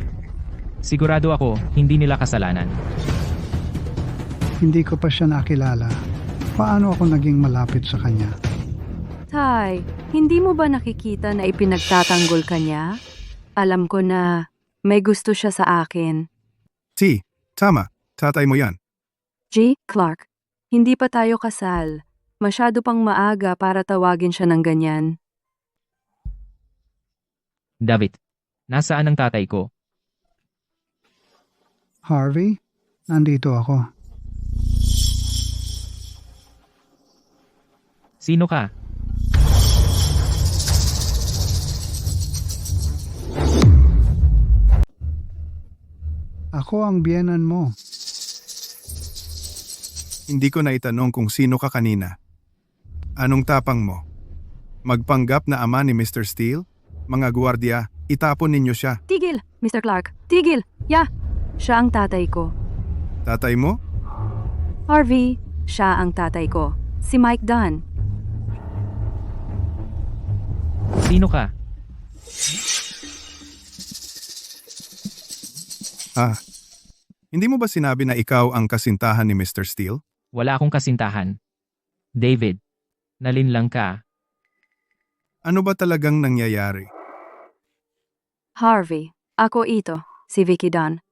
Sigurado ako, hindi nila kasalanan. Hindi ko pa siya nakilala. Paano ako naging malapit sa kanya? Tay, hindi mo ba nakikita na ipinagtatanggol ka niya? Alam ko na may gusto siya sa akin. Si, tama, tatay mo yan. G. Clark, hindi pa tayo kasal. Masyado pang maaga para tawagin siya ng ganyan. David, nasaan ang tatay ko? Harvey, nandito ako. Sino ka? Ako ang biyenan mo. Hindi ko naitanong kung sino ka kanina. Anong tapang mo? Magpanggap na ama ni Mr. Steele? Mga gwardiya, itapon ninyo siya. Tigil, Mr. Clark. Tigil! Siya ang tatay ko. Tatay mo? Harvey, siya ang tatay ko. Si Mike Dunn. Sino ka? Hindi mo ba sinabi na ikaw ang kasintahan ni Mr. Steele? Wala akong kasintahan. David, nalinlang ka. Ano ba talagang nangyayari? Harvey, ako ito, si Vicky Dunn.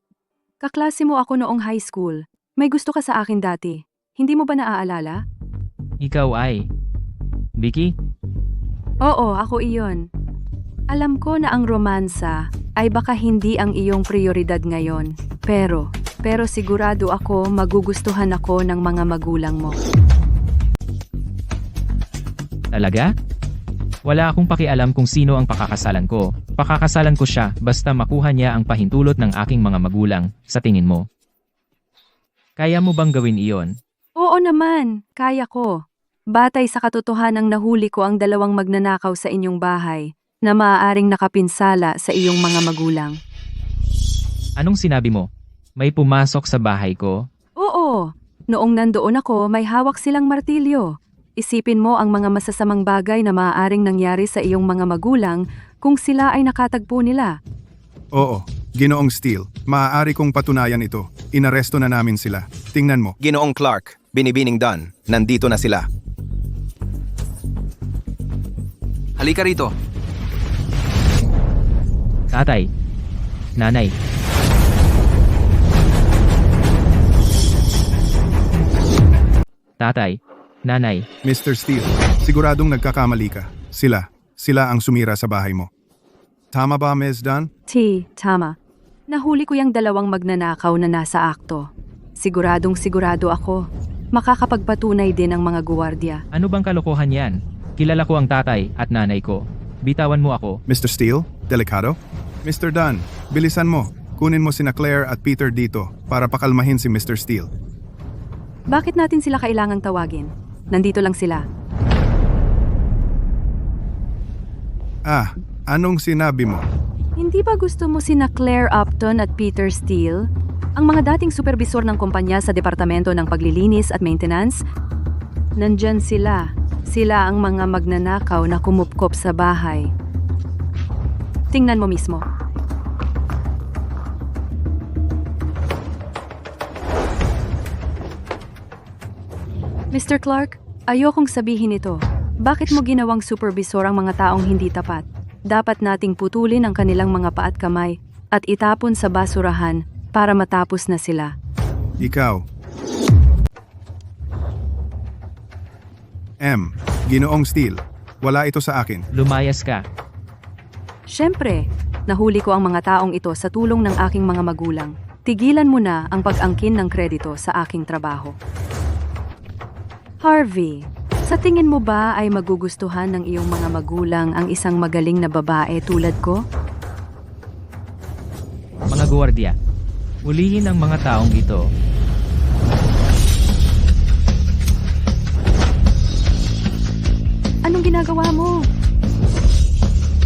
Kaklase mo ako noong high school. May gusto ka sa akin dati. Hindi mo ba naaalala? Ikaw ay... Vicky? Oo, ako iyon. Alam ko na ang romansa ay baka hindi ang iyong prioridad ngayon. Pero sigurado ako magugustuhan ako ng mga magulang mo. Talaga? Wala akong pakialam kung sino ang pakakasalan ko. Pakakasalan ko siya basta makuha niya ang pahintulot ng aking mga magulang, sa tingin mo. Kaya mo bang gawin iyon? Oo naman, kaya ko. Batay sa katotohanang nahuli ko ang dalawang magnanakaw sa inyong bahay na maaaring nakapinsala sa iyong mga magulang. Anong sinabi mo? May pumasok sa bahay ko? Oo, noong nandoon ako may hawak silang martilyo. Isipin mo ang mga masasamang bagay na maaaring nangyari sa iyong mga magulang kung sila ay nakatagpo nila. Oo, Ginoong Steele, maaari kong patunayan ito. Inaresto na namin sila. Tingnan mo. Ginoong Clark, Binibining Dunn, nandito na sila. Halika rito. Tatay. Nanay. Tatay. Nanay. Mr. Steele, siguradong nagkakamali ka. Sila ang sumira sa bahay mo. Tama ba, Ms. Dunn? Tama. Nahuli ko yung dalawang magnanakaw na nasa akto. Siguradong sigurado ako. Makakapagpatunay din ang mga guwardiya. Ano bang kalokohan yan? Kilala ko ang tatay at nanay ko. Bitawan mo ako. Mr. Steele, delikado? Mr. Dunn, bilisan mo. Kunin mo sina Claire at Peter dito para pakalmahin si Mr. Steele. Bakit natin sila kailangang tawagin? Nandito lang sila. Ah, anong sinabi mo? Hindi ba gusto mo sina Claire Upton at Peter Steele? Ang mga dating supervisor ng kumpanya sa Departamento ng Paglilinis at Maintenance? Nandyan sila. Sila ang mga magnanakaw na kumupkop sa bahay. Tingnan mo mismo. Mr. Clark, ayokong sabihin ito. Bakit mo ginawang supervisor ang mga taong hindi tapat? Dapat nating putulin ang kanilang mga paa at kamay at itapon sa basurahan para matapos na sila. Ikaw. Ginoong Steele, wala ito sa akin. Lumayas ka. Siyempre, nahuli ko ang mga taong ito sa tulong ng aking mga magulang. Tigilan mo na ang pag-angkin ng kredito sa aking trabaho. Harvey, sa tingin mo ba ay magugustuhan ng iyong mga magulang ang isang magaling na babae tulad ko? Mga guwardiya, ulihin ang mga taong ito. Anong ginagawa mo?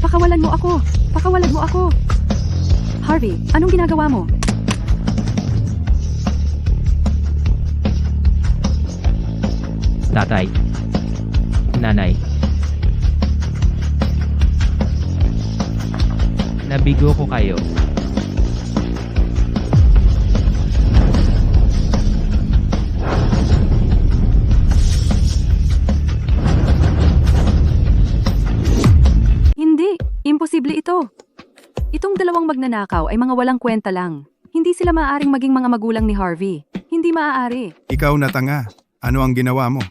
Pakawalan mo ako! Pakawalan mo ako! Harvey, anong ginagawa mo? Tatay. Nanay. Nabigo ko kayo. Hindi, imposible ito. Itong dalawang magnanakaw ay mga walang kwenta lang. Hindi sila maaaring maging mga magulang ni Harvey. Hindi maaari. Ikaw na tanga. Ano ang ginawa mo?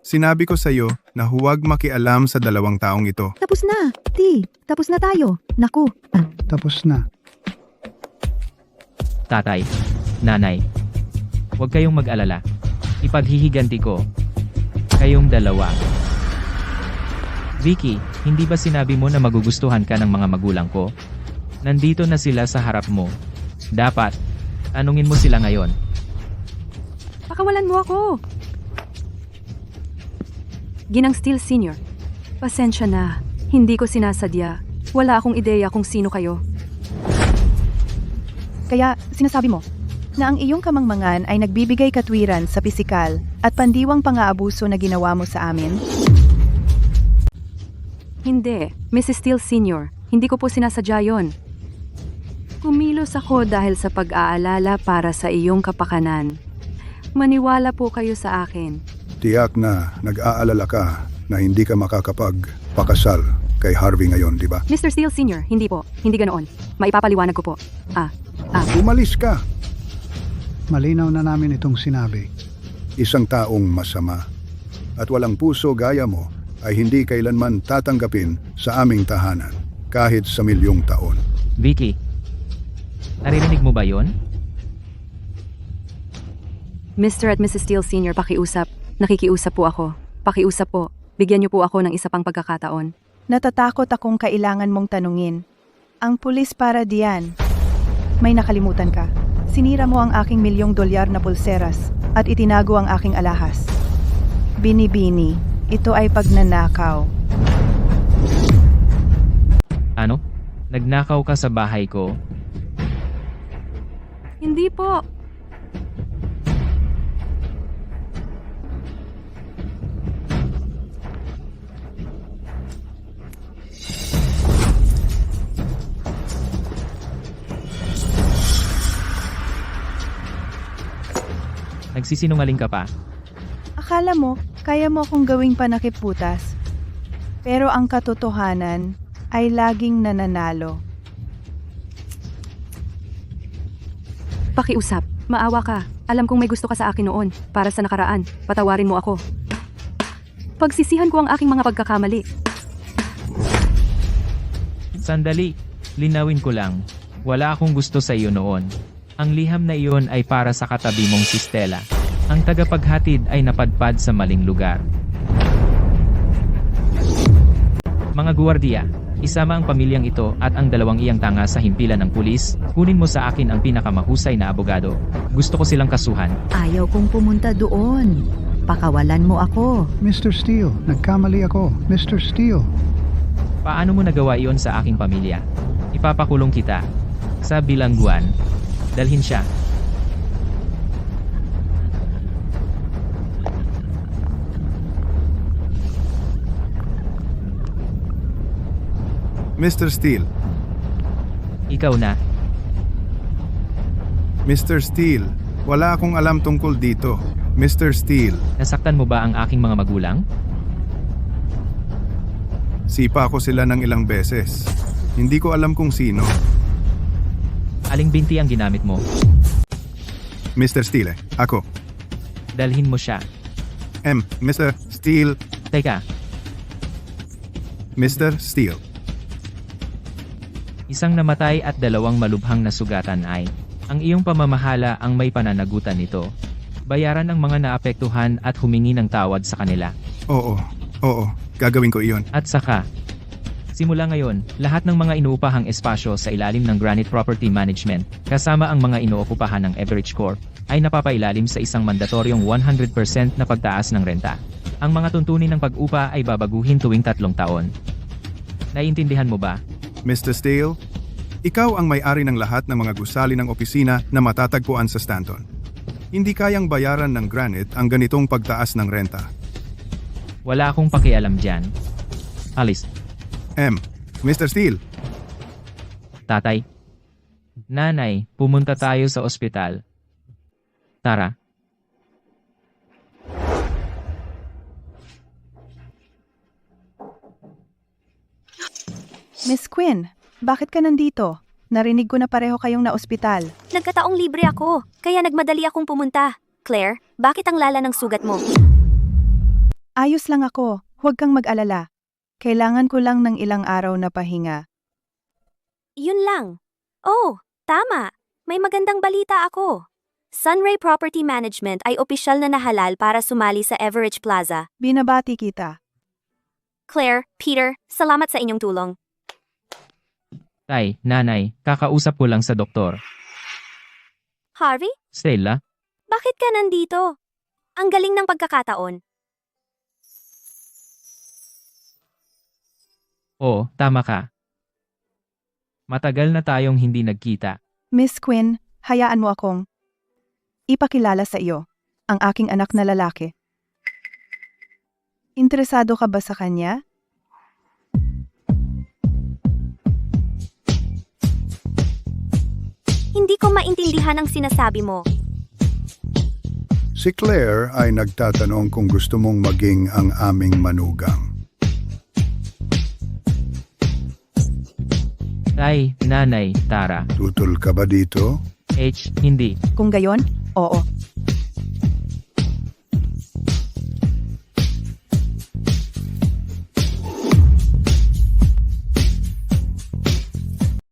Sinabi ko sa iyo na huwag makialam sa dalawang taong ito. Tapos na, T. Tapos na tayo. Naku. Tapos na. Tatay. Nanay. Huwag kayong mag-alala. Ipaghihiganti ko. Kayong dalawa. Vicky, hindi ba sinabi mo na magugustuhan ka ng mga magulang ko? Nandito na sila sa harap mo. Dapat, tanungin mo sila ngayon. Pakawalan mo ako! Ginang Steele Sr., pasensya na. Hindi ko sinasadya. Wala akong ideya kung sino kayo. Kaya sinasabi mo na ang iyong kamangmangan ay nagbibigay katwiran sa pisikal at pandiwang pang-aabuso na ginawa mo sa amin? Hindi, Mrs. Steele Sr., hindi ko po sinasadya yon. Kumilos ako dahil sa pag-aalala para sa iyong kapakanan. Maniwala po kayo sa akin. Tiyak na nag-aalala ka na hindi ka makakapagpakasal kay Harvey ngayon, di ba? Mr. Steele Sr., hindi po. Hindi ganoon. Maipapaliwanag ko po. Umalis ka! Malinaw na namin itong sinabi. Isang taong masama at walang puso gaya mo ay hindi kailanman tatanggapin sa aming tahanan kahit sa milyong taon. Vicky, naririnig mo ba yon? Mr. at Mrs. Steele Sr., pakiusap. Nakikiusap po ako. Pakiusap po. Bigyan niyo po ako ng isa pang pagkakataon. Natatakot akong kailangan mong tanungin. Ang pulis para diyan. May nakalimutan ka. Sinira mo ang aking $1,000,000 na pulseras at itinago ang aking alahas. Bini-bini, ito ay pagnanakaw. Ano? Nagnakaw ka sa bahay ko? Hindi po. Nagsisinungaling ka pa? Akala mo, kaya mo akong gawing panakiputas. Pero ang katotohanan ay laging nananalo. Pakiusap. Maawa ka. Alam kong may gusto ka sa akin noon. Para sa nakaraan. Patawarin mo ako. Pagsisihan ko ang aking mga pagkakamali. Sandali. Linawin ko lang. Wala akong gusto sa iyo noon. Ang liham na iyon ay para sa katabi mong si Stella. Ang tagapaghatid ay napadpad sa maling lugar. Mga guwardiya, isama ang pamilyang ito at ang dalawang iyang tanga sa himpilan ng pulis, kunin mo sa akin ang pinakamahusay na abogado. Gusto ko silang kasuhan. Ayaw kong pumunta doon. Pakawalan mo ako. Mr. Steele, nagkamali ako. Mr. Steele. Paano mo nagawa iyon sa aking pamilya? Ipapakulong kita. Sa bilangguan. Dalhin siya. Mr. Steele, Ikaw na. Mr. Steele, wala akong alam tungkol dito. Mr. Steele, Nasaktan mo ba ang aking mga magulang? sipa ko sila ng ilang beses. Hindi ko alam kung sino. Aling binti ang ginamit mo? Mr. Steele, ako. Dalhin mo siya. Mr. Steele, Teka, Mr. Steele. isang namatay at dalawang malubhang nasugatan ay, ang iyong pamamahala ang may pananagutan nito. Bayaran ang mga naapektuhan at humingi ng tawad sa kanila. Oo, gagawin ko iyon. At saka, simula ngayon, lahat ng mga inuupahang espasyo sa ilalim ng Granite Property Management, kasama ang mga inuokupahan ng Everage Corp, ay napapailalim sa isang mandatoryong 100% na pagtaas ng renta. Ang mga tuntunin ng pag-upa ay babaguhin tuwing 3 taon. Naiintindihan mo ba? Mr. Steele, ikaw ang may-ari ng lahat ng mga gusali ng opisina na matatagpuan sa Stanton. Hindi kayang bayaran ng Granite ang ganitong pagtaas ng renta. Wala akong pakialam dyan. Alis. Mr. Steele, Tatay. Nanay, pumunta tayo sa ospital. Tara. Miss Quinn, bakit ka nandito? Narinig ko na pareho kayong na ospital. Nagkataong libre ako, kaya nagmadali akong pumunta. Claire, bakit ang lala ng sugat mo? Ayos lang ako, huwag kang mag-alala. Kailangan ko lang ng ilang araw na pahinga. Yun lang. Oh, tama. May magandang balita ako. Sunray Property Management ay opisyal na nahalal para sumali sa Everage Plaza. Binabati kita. Claire, Peter, salamat sa inyong tulong. Tay, nanay, kakausap ko lang sa doktor. Harvey, Stella? bakit ka nandito? Ang galing ng pagkakataon. Oo, tama ka. Matagal na tayong hindi nagkita. Miss Quinn, hayaan mo akong ipakilala sa iyo ang aking anak na lalaki. Interesado ka ba sa kanya? Hindi ko maintindihan ang sinasabi mo. Si Claire ay nagtatanong kung gusto mong maging ang aming manugang. Tay, nanay, Tara. Tutol ka ba dito? H, hindi. Kung gayon, oo.